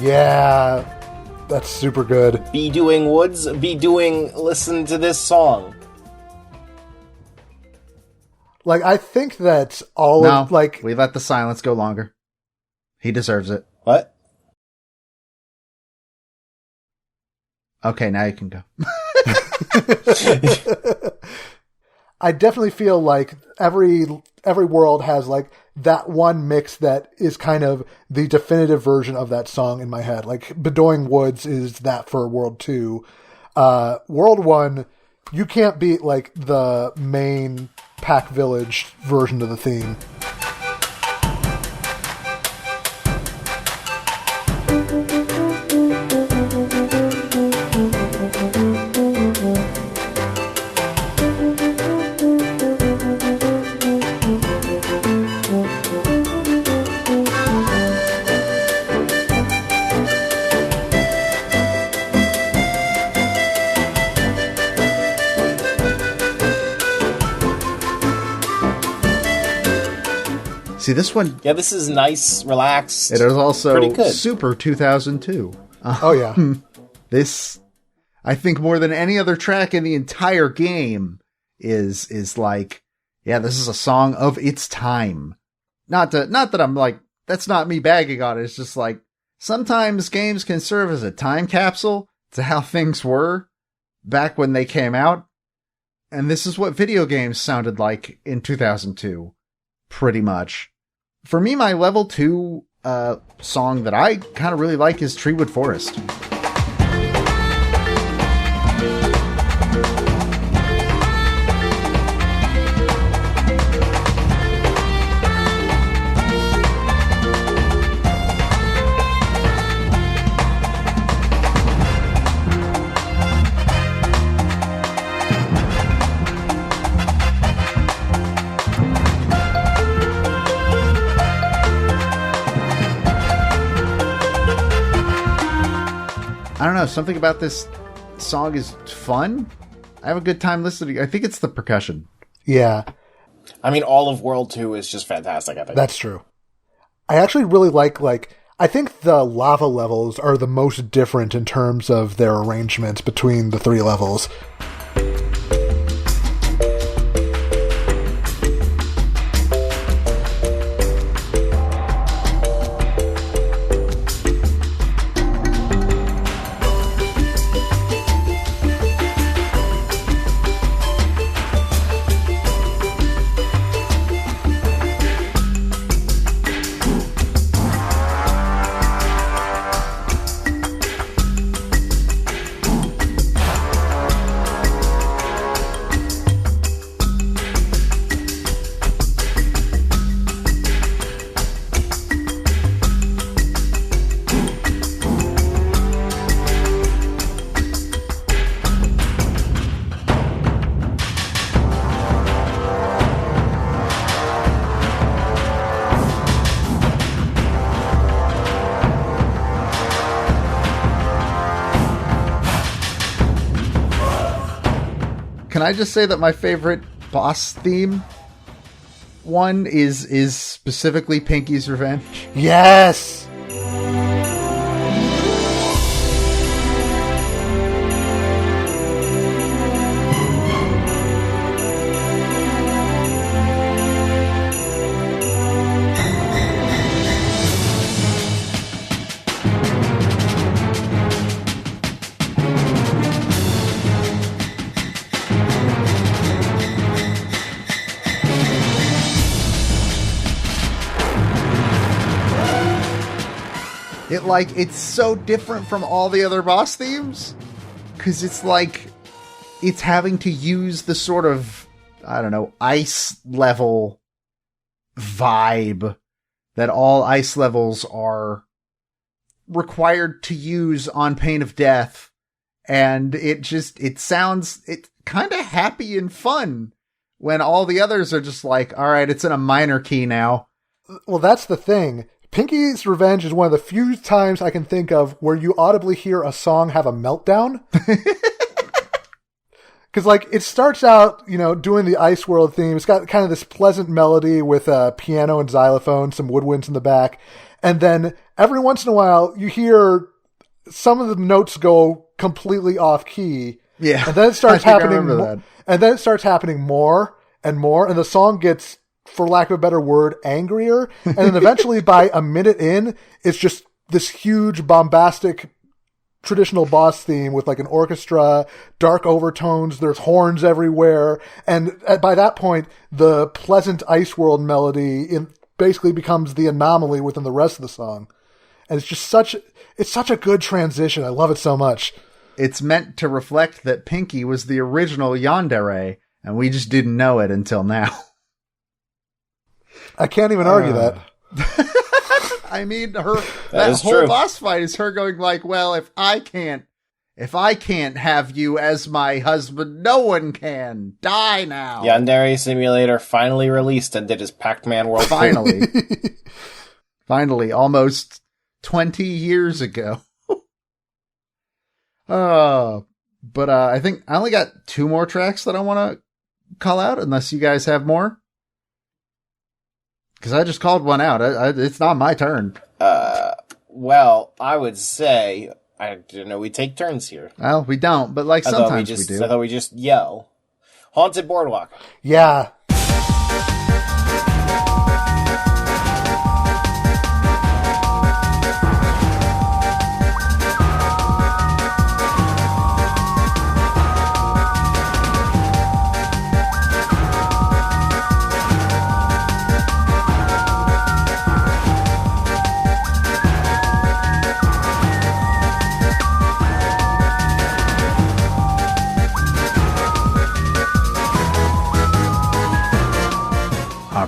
Yeah, that's super good. Be doing Woods, listen to this song. Like, I think that we let the silence go longer. He deserves it. What? Okay, now you can go. I definitely feel like every world has like that one mix that is kind of the definitive version of that song in my head. Like Bedoing Woods is that for World 2. World 1, you can't beat like the main Pac Village version of the theme. See, this one... Yeah, this is nice, relaxed. It is also pretty good. super 2002. Oh, yeah. This, I think more than any other track in the entire game is like, yeah, this is a song of its time. Not that I'm like, that's not me bagging on it. It's just like, sometimes games can serve as a time capsule to how things were back when they came out. And this is what video games sounded like in 2002. Pretty much. For me, my level 2 song that I kind of really like is Treewood Forest. I don't know, something about this song is fun. I have a good time listening. I think it's the percussion. Yeah. I mean, all of World 2 is just fantastic, I think. That's true. I actually really like, I think the lava levels are the most different in terms of their arrangements between the 3 levels. Can I just say that my favorite boss theme one is specifically Pinky's Revenge? Yes! It's so different from all the other boss themes, because it's having to use the sort of, I don't know, ice level vibe that all ice levels are required to use on pain of death. And it sounds kind of happy and fun when all the others are just like, all right, it's in a minor key now. Well, that's the thing. Pinky's Revenge is one of the few times I can think of where you audibly hear a song have a meltdown. Because, it starts out, doing the Ice World theme. It's got kind of this pleasant melody with a piano and xylophone, some woodwinds in the back. And then every once in a while, you hear some of the notes go completely off key. Yeah. And then it starts happening. That. And then it starts happening more and more. And the song gets, for lack of a better word, angrier. And then eventually by a minute in, it's just this huge bombastic traditional boss theme with an orchestra, dark overtones, there's horns everywhere. And by that point, the pleasant Ice World melody basically becomes the anomaly within the rest of the song. And it's just such a good transition. I love it so much. It's meant to reflect that Pinky was the original yandere, and we just didn't know it until now. I can't even argue that. I mean, that whole true. boss fight is her going well, if I can't have you as my husband, no one can. Die now. Yandere Simulator finally released and did his Pac-Man World. Finally. Finally, almost 20 years ago. But I think I only got 2 more tracks that I want to call out, unless you guys have more. Because I just called one out. It's not my turn. Well, I would say, I didn't know we take turns here. Well, we don't, but sometimes we do. I thought we just yell. Haunted Boardwalk. Yeah.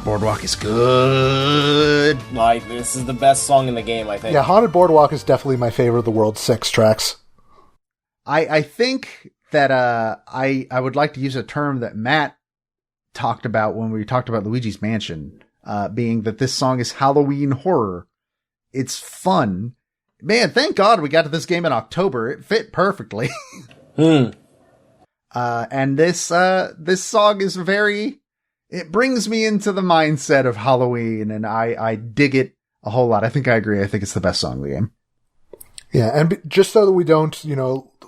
Boardwalk is good. This is the best song in the game, I think. Yeah, Haunted Boardwalk is definitely my favorite of the World 6 tracks. I think that I would like to use a term that Matt talked about when we talked about Luigi's Mansion, being that this song is Halloween horror. It's fun. Man, thank God we got to this game in October. It fit perfectly. And this song is it brings me into the mindset of Halloween, and I dig it a whole lot. I think I agree. I think it's the best song in the game. Yeah, and just so that we don't,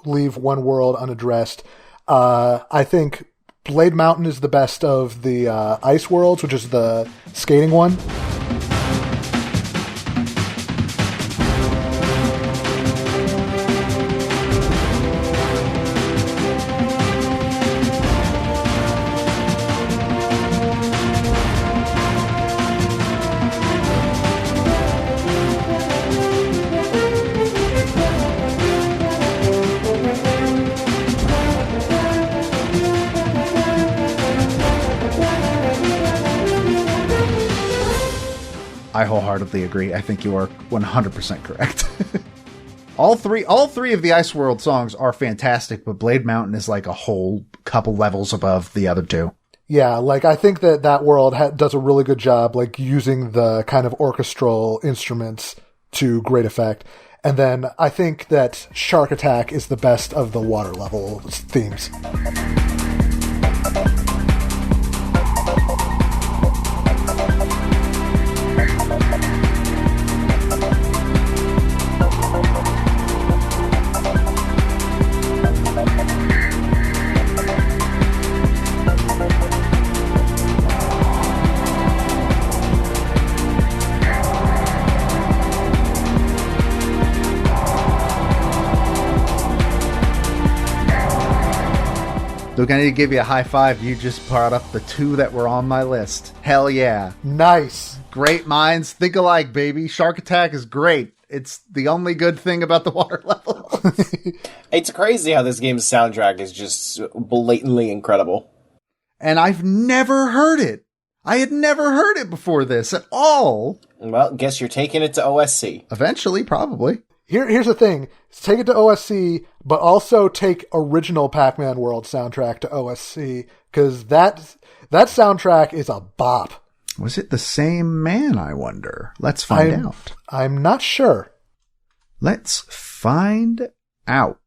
leave one world unaddressed, I think Blade Mountain is the best of the ice worlds, which is the skating one. I wholeheartedly agree. I think you are 100% correct. All three of the Ice World songs are fantastic, but Blade Mountain is like a whole couple levels above the other two. Yeah, I think that world does a really good job, using the kind of orchestral instruments to great effect. And then I think that Shark Attack is the best of the water level themes. Luke, I need to give you a high five. You just brought up the two that were on my list. Hell yeah. Nice. Great minds think alike, baby. Shark Attack is great. It's the only good thing about the water level. It's crazy how this game's soundtrack is just blatantly incredible. And I've never heard it. I had never heard it before this at all. Well, guess you're taking it to OSC. Eventually, probably. Here's the thing. Take it to OSC, but also take original Pac-Man World soundtrack to OSC, because that soundtrack is a bop. Was it the same man, I wonder? Let's find out. I'm not sure. Let's find out.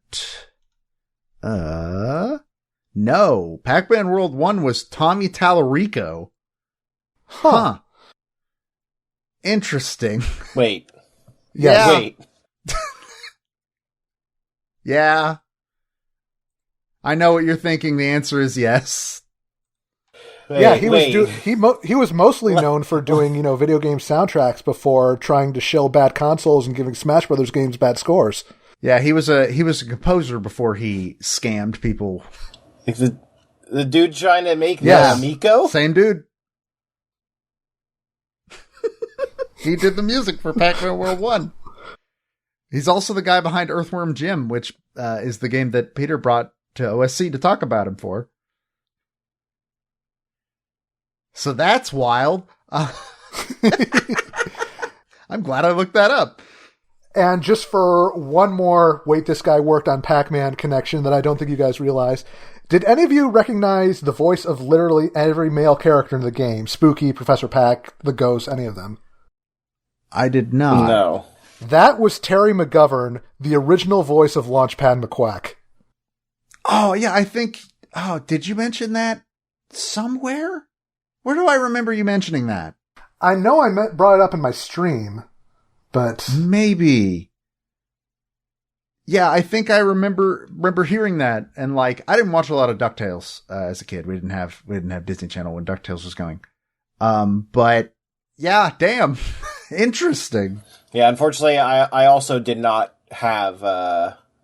No. Pac-Man World 1 was Tommy Tallarico. Huh. Interesting. Wait. Yeah. Wait. Yeah. I know what you're thinking. The answer is yes. Yeah, he was mostly known for doing, video game soundtracks before trying to shill bad consoles and giving Smash Brothers games bad scores. Yeah, he was a composer before he scammed people. The dude trying to make the Amico? Same dude. He did the music for Pac-Man World 1. He's also the guy behind Earthworm Jim, which is the game that Peter brought to OSC to talk about him for. So that's wild. I'm glad I looked that up. And just for one more, wait, this guy worked on Pac-Man connection that I don't think you guys realize. Did any of you recognize the voice of literally every male character in the game? Spooky, Professor Pac, the Ghost, any of them? I did not. No. That was Terry McGovern, the original voice of Launchpad McQuack. Oh, yeah, I think... Oh, did you mention that somewhere? Where do I remember you mentioning that? I know I brought it up in my stream, but... Maybe. Yeah, I think I remember hearing that, and I didn't watch a lot of DuckTales as a kid. We didn't have Disney Channel when DuckTales was going. But yeah, damn. Interesting. Yeah, unfortunately, I also did not have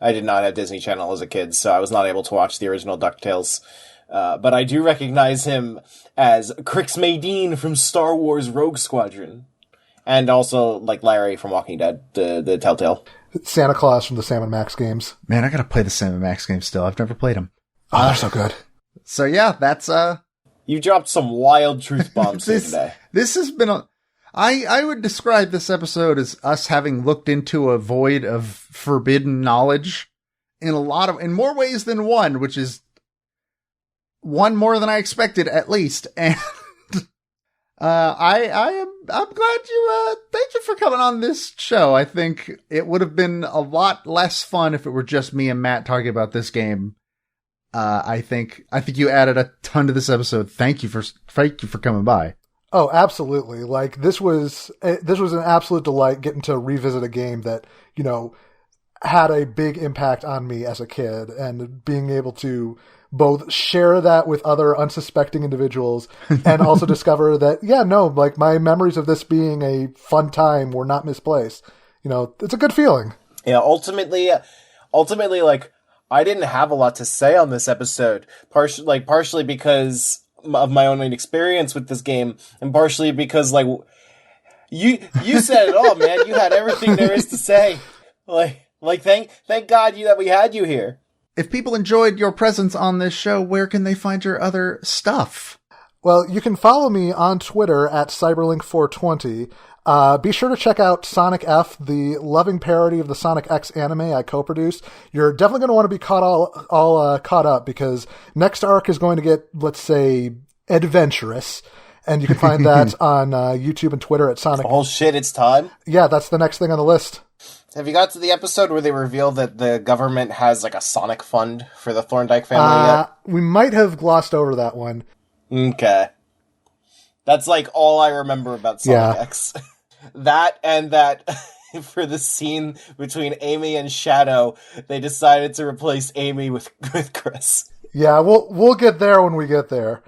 Disney Channel as a kid, so I was not able to watch the original DuckTales. But I do recognize him as Crix Maydeen from Star Wars Rogue Squadron. And also, Larry from Walking Dead, the Telltale. Santa Claus from the Sam & Max games. Man, I gotta play the Sam & Max games still. I've never played them. Oh, they're so good. So yeah, that's... You dropped some wild truth bombs today. This has been I would describe this episode as us having looked into a void of forbidden knowledge in more ways than one, which is one more than I expected, at least. And I I'm glad you, thank you for coming on this show. I think it would have been a lot less fun if it were just me and Matt talking about this game. I think you added a ton to this episode. Thank you for coming by. Oh, absolutely. Like, this was an absolute delight getting to revisit a game that, you know, had a big impact on me as a kid, and being able to both share that with other unsuspecting individuals and also discover that, yeah, no, like, my memories of this being a fun time were not misplaced. You know, it's a good feeling. Yeah, ultimately, like, I didn't have a lot to say on this episode, partially because of my own experience with this game, and partially because, like, you said it all, man. You had everything there is to say. Like, thank God that we had you here. If people enjoyed your presence on this show, where can they find your other stuff? Well, you can follow me on Twitter at Cyberlink420. Be sure to check out Sonic F, the loving parody of the Sonic X anime I co-produced. You're definitely going to want to be caught up, because next arc is going to get, let's say, adventurous. And you can find that on YouTube and Twitter at Sonic. Oh shit, it's time? Yeah, that's the next thing on the list. Have you got to the episode where they reveal that the government has, like, a Sonic fund for the Thorndike family yet? We might have glossed over that one. Okay. That's, like, all I remember about Sonic X. That, and that for the scene between Amy and Shadow, they decided to replace Amy with Chris. Yeah, we'll get there when we get there.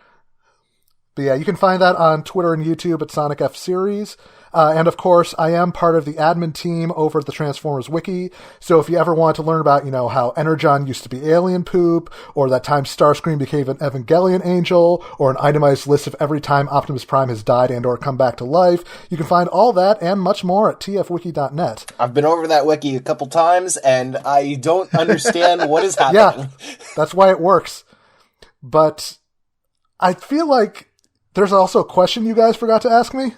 But yeah, you can find that on Twitter and YouTube at Sonic F Series. And of course, I am part of the admin team over at the Transformers Wiki. So if you ever want to learn about, you know, how Energon used to be alien poop, or that time Starscream became an Evangelion angel, or an itemized list of every time Optimus Prime has died and or come back to life, you can find all that and much more at tfwiki.net. I've been over that wiki a couple times, and I don't understand what is happening. Yeah, that's why it works. But I feel like there's also a question you guys forgot to ask me.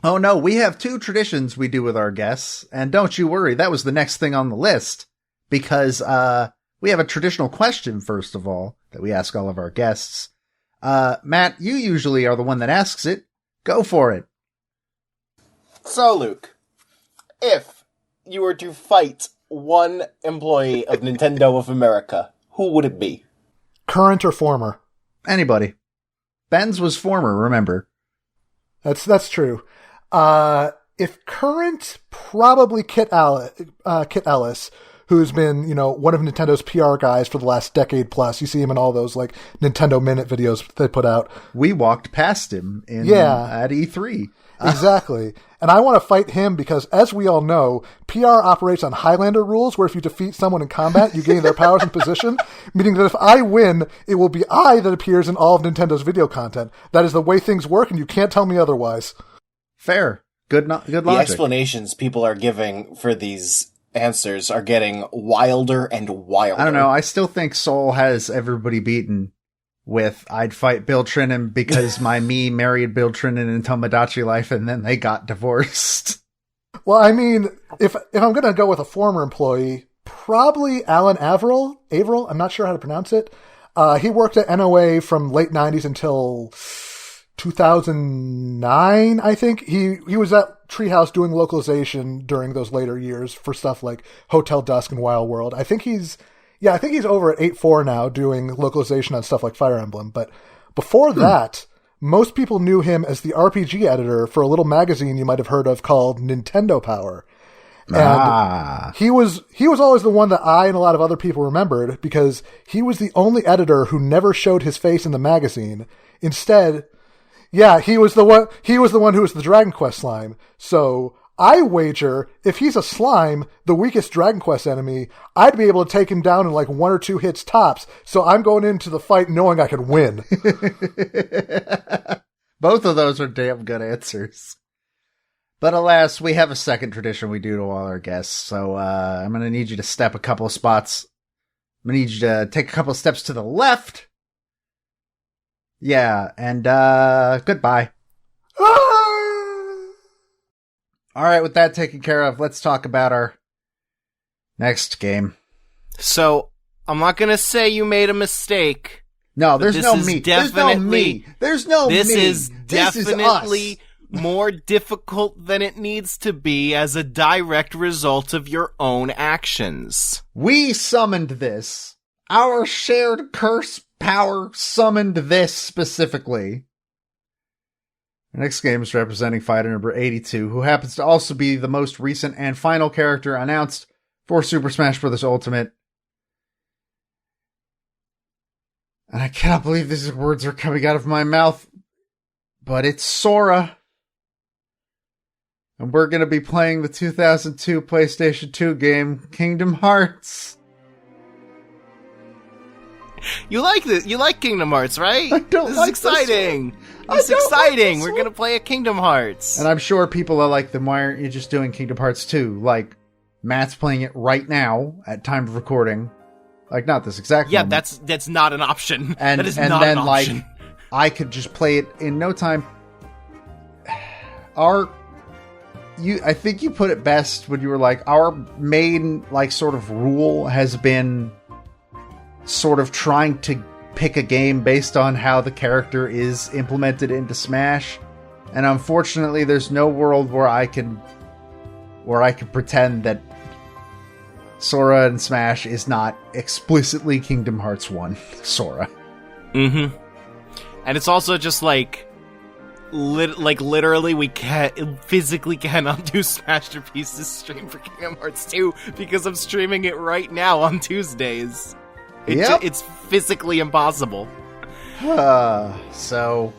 Oh no, we have two traditions we do with our guests, and don't you worry, that was the next thing on the list, because we have a traditional question, first of all, that we ask all of our guests. Matt, you usually are the one that asks it. Go for it. So, Luke, if you were to fight one employee of Nintendo of America, who would it be? Current or former? Anybody. Ben's was former, remember. That's true. If current, probably Kit Ellis, who's been, you know, one of Nintendo's PR guys for the last decade plus. You see him in all those, like, Nintendo Minute videos they put out. We walked past him at E3. Exactly. And I want to fight him because, as we all know, PR operates on Highlander rules, where if you defeat someone in combat, you gain their powers and position, meaning that if I win, it will be I that appears in all of Nintendo's video content. That is the way things work, and you can't tell me otherwise. Fair. Good logic. The explanations people are giving for these answers are getting wilder and wilder. I don't know. I still think Soul has everybody beaten with I'd fight Bill Trinan because me married Bill Trinan in Tomodachi Life and then they got divorced. Well, I mean, if I'm going to go with a former employee, probably Alan Averill. I'm not sure how to pronounce it. He worked at NOA from late 90s until 2009, I think. He was at Treehouse doing localization during those later years for stuff like Hotel Dusk and Wild World. I think he's over at 8.4 now doing localization on stuff like Fire Emblem. But before that, most people knew him as the RPG editor for a little magazine you might have heard of called Nintendo Power. And he was always the one that I and a lot of other people remembered because he was the only editor who never showed his face in the magazine. Instead, yeah, he was the one who was the Dragon Quest slime. So I wager if he's a slime, the weakest Dragon Quest enemy, I'd be able to take him down in like 1 or 2 hits tops. So I'm going into the fight knowing I could win. Both of those are damn good answers. But alas, we have a second tradition we do to all our guests. So I'm going to need you to step a couple of spots. I'm going to need you to take a couple of steps to the left. Yeah, and goodbye. All right, with that taken care of, let's talk about our next game. So, I'm not going to say you made a mistake. No, there's no me. There's no me. There's no me. This is definitely more difficult than it needs to be as a direct result of your own actions. We summoned this. Our shared curse power summoned this specifically. The next game is representing fighter number 82, who happens to also be the most recent and final character announced for Super Smash Bros. Ultimate. And I cannot believe these words are coming out of my mouth, but it's Sora. And we're going to be playing the 2002 PlayStation 2 game, Kingdom Hearts. You like this? You like Kingdom Hearts, right? I don't this like is exciting. This This is exciting. Like We're going to play a Kingdom Hearts. And I'm sure people are like, then why aren't you just doing Kingdom Hearts 2? Like, Matt's playing it right now at time of recording. Like, not this exact moment. That's not an option. And, that is and not then, an option. like, I could just play it in no time. I think you put it best when you were like, our main, like, sort of rule has been sort of trying to pick a game based on how the character is implemented into Smash. And unfortunately, there's no world where I can pretend that Sora in Smash is not explicitly Kingdom Hearts 1 Sora. Mm-hmm. And it's also just like literally we physically cannot do Smashterpieces stream for Kingdom Hearts 2 because I'm streaming it right now on Tuesdays. It's physically impossible. So,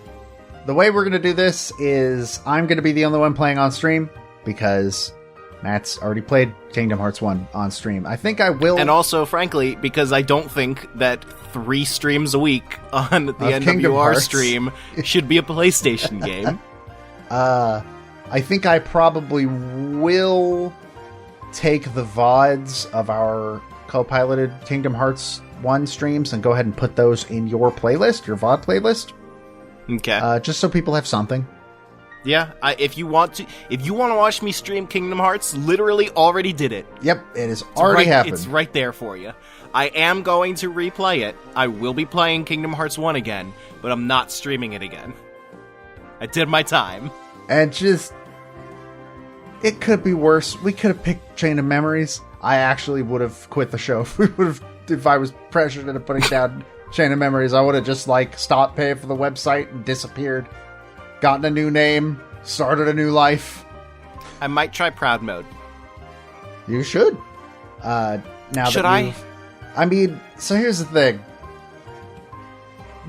the way we're going to do this is I'm going to be the only one playing on stream because Matt's already played Kingdom Hearts 1 on stream. I think I will... And also, frankly, because I don't think that 3 streams a week on the NWR stream should be a PlayStation game. I think I probably will take the VODs of our co-piloted Kingdom Hearts 1 streams and go ahead and put those in your playlist, your VOD playlist. Okay. Just so people have something. Yeah, if you want to watch me stream Kingdom Hearts, literally already did it. Yep, it has already happened. It's right there for you. I am going to replay it. I will be playing Kingdom Hearts 1 again, but I'm not streaming it again. I did my time. And just... It could be worse. We could have picked Chain of Memories. I actually would have quit the show if I was pressured into putting down Chain of Memories. I would have just, like, stopped paying for the website and disappeared. Gotten a new name, started a new life. I might try Proud Mode. You should. Should I? I mean, so here's the thing.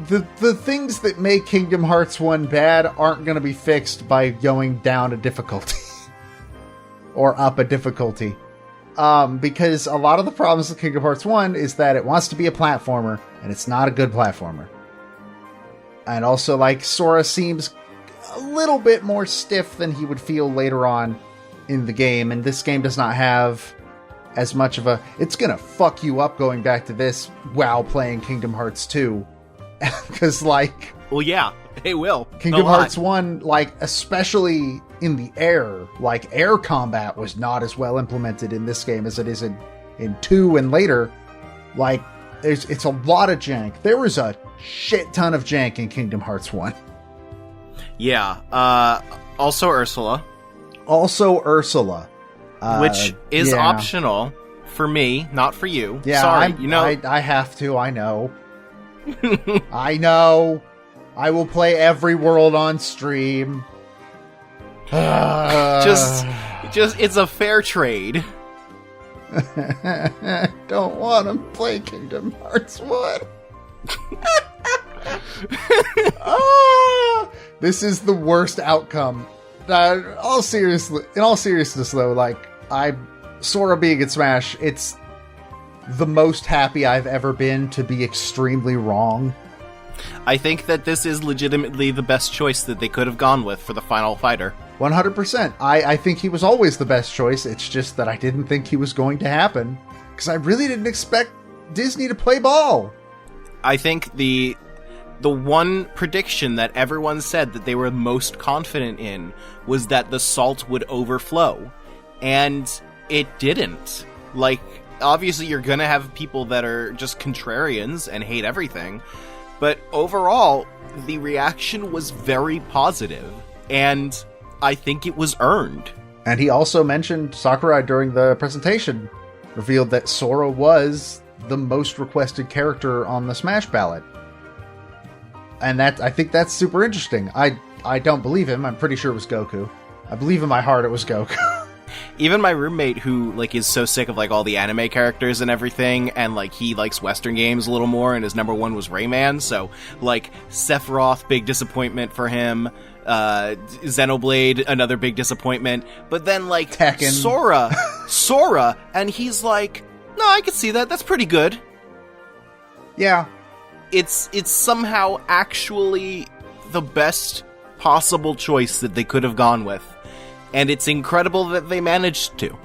The things that make Kingdom Hearts 1 bad aren't going to be fixed by going down a difficulty. Or up a difficulty. Because a lot of the problems with Kingdom Hearts 1 is that it wants to be a platformer, and it's not a good platformer. And also, like, Sora seems a little bit more stiff than he would feel later on in the game, and this game does not have as much of a... It's gonna fuck you up going back to this while playing Kingdom Hearts 2. Because, like... Well, yeah, it will. Kingdom Hearts 1, like, especially in the air, like, air combat was not as well implemented in this game as it is in 2 and later. Like, it's a lot of jank. There was a shit ton of jank in Kingdom Hearts 1. Yeah, also Ursula. Which is optional for me, not for you. Yeah, sorry, I have to, I know. I know. I will play every world on stream. Just, it's a fair trade. Don't want to play Kingdom Hearts 1. This is the worst outcome. In all seriousness, though, like, Sora being in Smash, it's the most happy I've ever been to be extremely wrong. I think that this is legitimately the best choice that they could have gone with for the final fighter. 100%. I think he was always the best choice. It's just that I didn't think he was going to happen. Because I really didn't expect Disney to play ball. I think the one prediction that everyone said that they were most confident in was that the salt would overflow. And it didn't. Like, obviously you're gonna have people that are just contrarians and hate everything. But overall, the reaction was very positive. And I think it was earned. And he also mentioned, Sakurai during the presentation revealed that Sora was the most requested character on the Smash ballot. And I think that's super interesting. I don't believe him. I'm pretty sure it was Goku. I believe in my heart it was Goku. Even my roommate, who, like, is so sick of, like, all the anime characters and everything, and, like, he likes Western games a little more, and his number one was Rayman, so, like, Sephiroth, big disappointment for him, Xenoblade, another big disappointment, but then, like, Tekken. Sora, and he's like, no, I can see that, that's pretty good. Yeah. It's somehow actually the best possible choice that they could have gone with. And it's incredible that they managed to.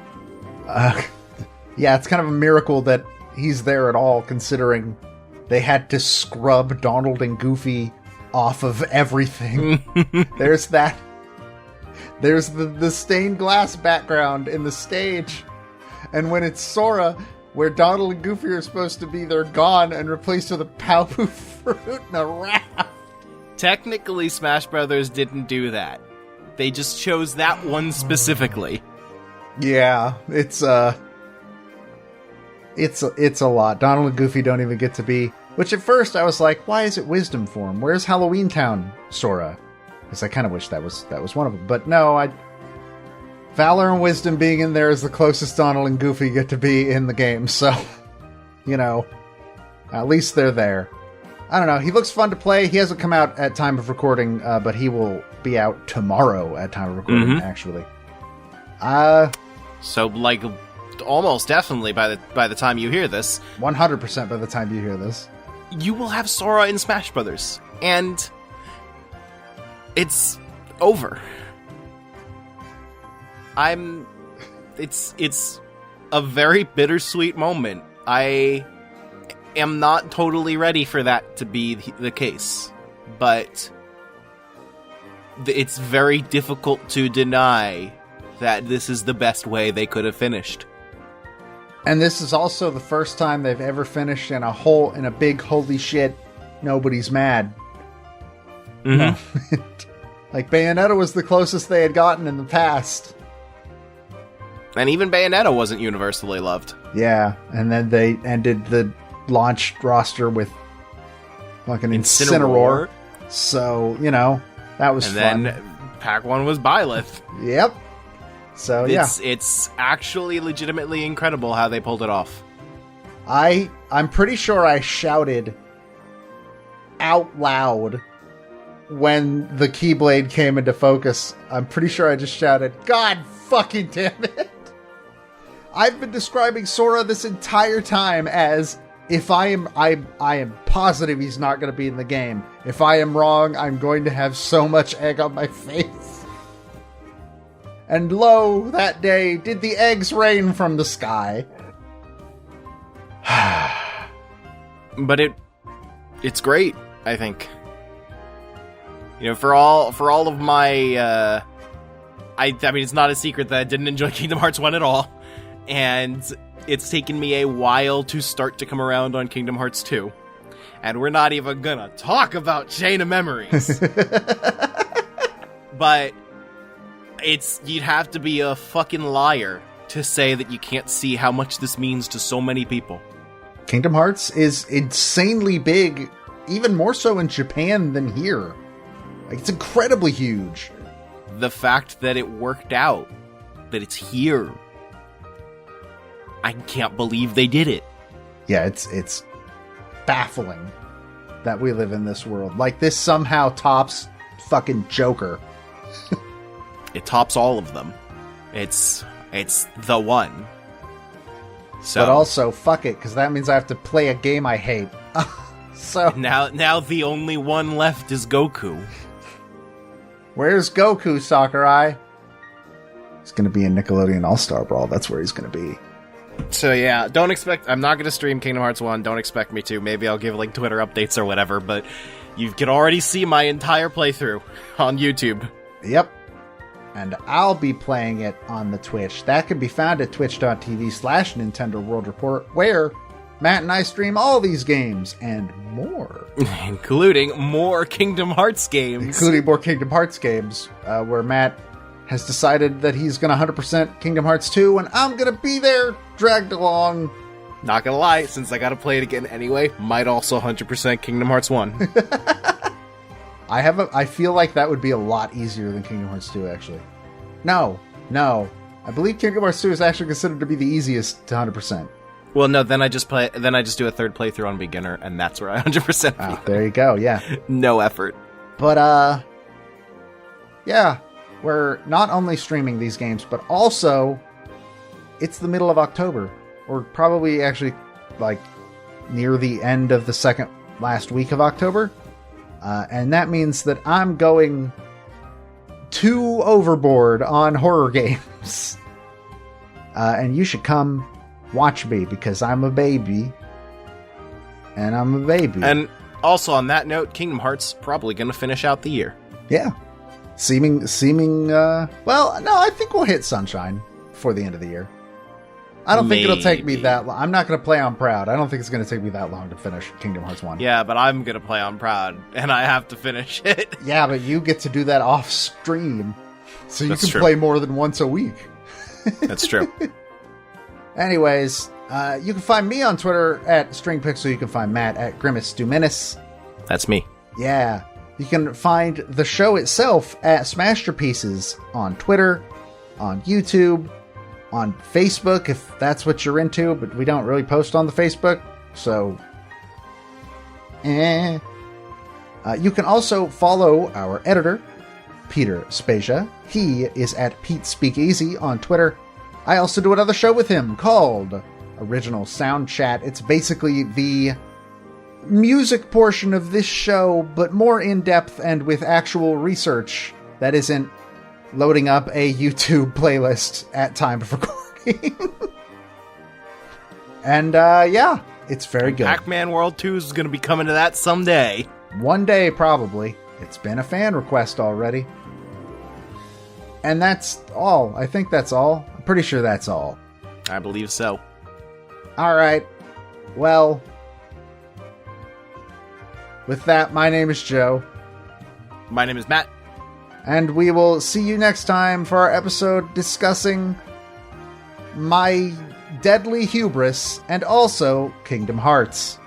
Yeah, it's kind of a miracle that he's there at all, considering they had to scrub Donald and Goofy off of everything. There's that. There's the stained glass background in the stage. And when it's Sora, where Donald and Goofy are supposed to be, they're gone and replaced with a Paopu fruit and a raft. Technically, Smash Brothers didn't do that. They just chose that one specifically. Yeah, it's a lot. Donald and Goofy don't even get to be... Which at first I was like, why is it Wisdom form? Where's Halloween Town Sora? Because I kind of wish that was one of them. But no, Valor and Wisdom being in there is the closest Donald and Goofy get to be in the game. So, you know, at least they're there. I don't know. He looks fun to play. He hasn't come out at time of recording, but he will be out tomorrow at time of recording, actually. So, like, almost definitely by the time you hear this, 100% by the time you hear this, you will have Sora in Smash Brothers, and it's over. It's a very bittersweet moment. I am not totally ready for that to be the case, but it's very difficult to deny that this is the best way they could have finished. And this is also the first time they've ever finished in a big holy shit, nobody's mad. Mm-hmm. Like, Bayonetta was the closest they had gotten in the past. And even Bayonetta wasn't universally loved. Yeah, and then they ended the launch roster with fucking Incineroar. So, you know, that was fun. And then Pac-1 was Byleth. Yep. So, It's actually legitimately incredible how they pulled it off. I'm pretty sure I shouted out loud when the Keyblade came into focus. I'm pretty sure I just shouted, God fucking damn it! I've been describing Sora this entire time as, if I am positive he's not going to be in the game. If I am wrong, I'm going to have so much egg on my face. And lo, that day, did the eggs rain from the sky. But it's great, I think. You know, for all of my, I mean, it's not a secret that I didn't enjoy Kingdom Hearts 1 at all. And it's taken me a while to start to come around on Kingdom Hearts 2. And we're not even gonna talk about Chain of Memories. But you'd have to be a fucking liar to say that you can't see how much this means to so many people. Kingdom Hearts is insanely big, even more so in Japan than here. Like, it's incredibly huge. The fact that it worked out, that it's here, I can't believe they did it. Yeah, it's baffling that we live in this world. Like, this somehow tops fucking Joker. It tops all of them. It's the one. So, but also, fuck it, because that means I have to play a game I hate. So now the only one left is Goku. Where's Goku, Sakurai? He's gonna be in Nickelodeon All-Star Brawl. That's where he's gonna be. So yeah, I'm not gonna stream Kingdom Hearts 1, don't expect me to. Maybe I'll give like Twitter updates or whatever, but you can already see my entire playthrough on YouTube. Yep. And I'll be playing it on the Twitch. That can be found at twitch.tv/Nintendo World Report, where Matt and I stream all these games and more. Including more Kingdom Hearts games. Where Matt has decided that he's going to 100% Kingdom Hearts 2, and I'm going to be there, dragged along. Not gonna lie, since I gotta play it again anyway, might also 100% Kingdom Hearts 1. I feel like that would be a lot easier than Kingdom Hearts 2, actually. No. I believe Kingdom Hearts 2 is actually considered to be the easiest to 100%. Well, no, then I just do a third playthrough on beginner, and that's where I 100% beat it. There you go, yeah. No effort. But, yeah, we're not only streaming these games, but also, it's the middle of October, or probably actually, like, near the end of the second last week of October. And that means that I'm going too overboard on horror games. And you should come watch me, because I'm a baby. And I'm a baby. And also on that note, Kingdom Hearts probably gonna finish out the year. Yeah. Seeming, well, no, I think we'll hit Sunshine before the end of the year. I don't think it'll take me that long. I'm not going to play on Proud. I don't think it's going to take me that long to finish Kingdom Hearts 1. Yeah, but I'm going to play on Proud, and I have to finish it. Yeah, but you get to do that off stream. So you can play more than once a week. That's true. Anyways, you can find me on Twitter at StringPixel. You can find Matt at GrimaceDoMenace. That's me. Yeah. You can find the show itself at Smashterpieces on Twitter, on YouTube, on Facebook, if that's what you're into, but we don't really post on the Facebook, so... You can also follow our editor, Peter Spezia. He is at Pete Speakeasy on Twitter. I also do another show with him called Original Sound Chat. It's basically the music portion of this show, but more in-depth and with actual research that isn't loading up a YouTube playlist at time of recording. And, yeah, it's very good. Pac-Man World 2 is going to be coming to that someday. One day, probably. It's been a fan request already. And that's all. I think that's all. I'm pretty sure that's all. I believe so. Alright. Well, with that, my name is Joe. My name is Matt. And we will see you next time for our episode discussing my deadly hubris and also Kingdom Hearts.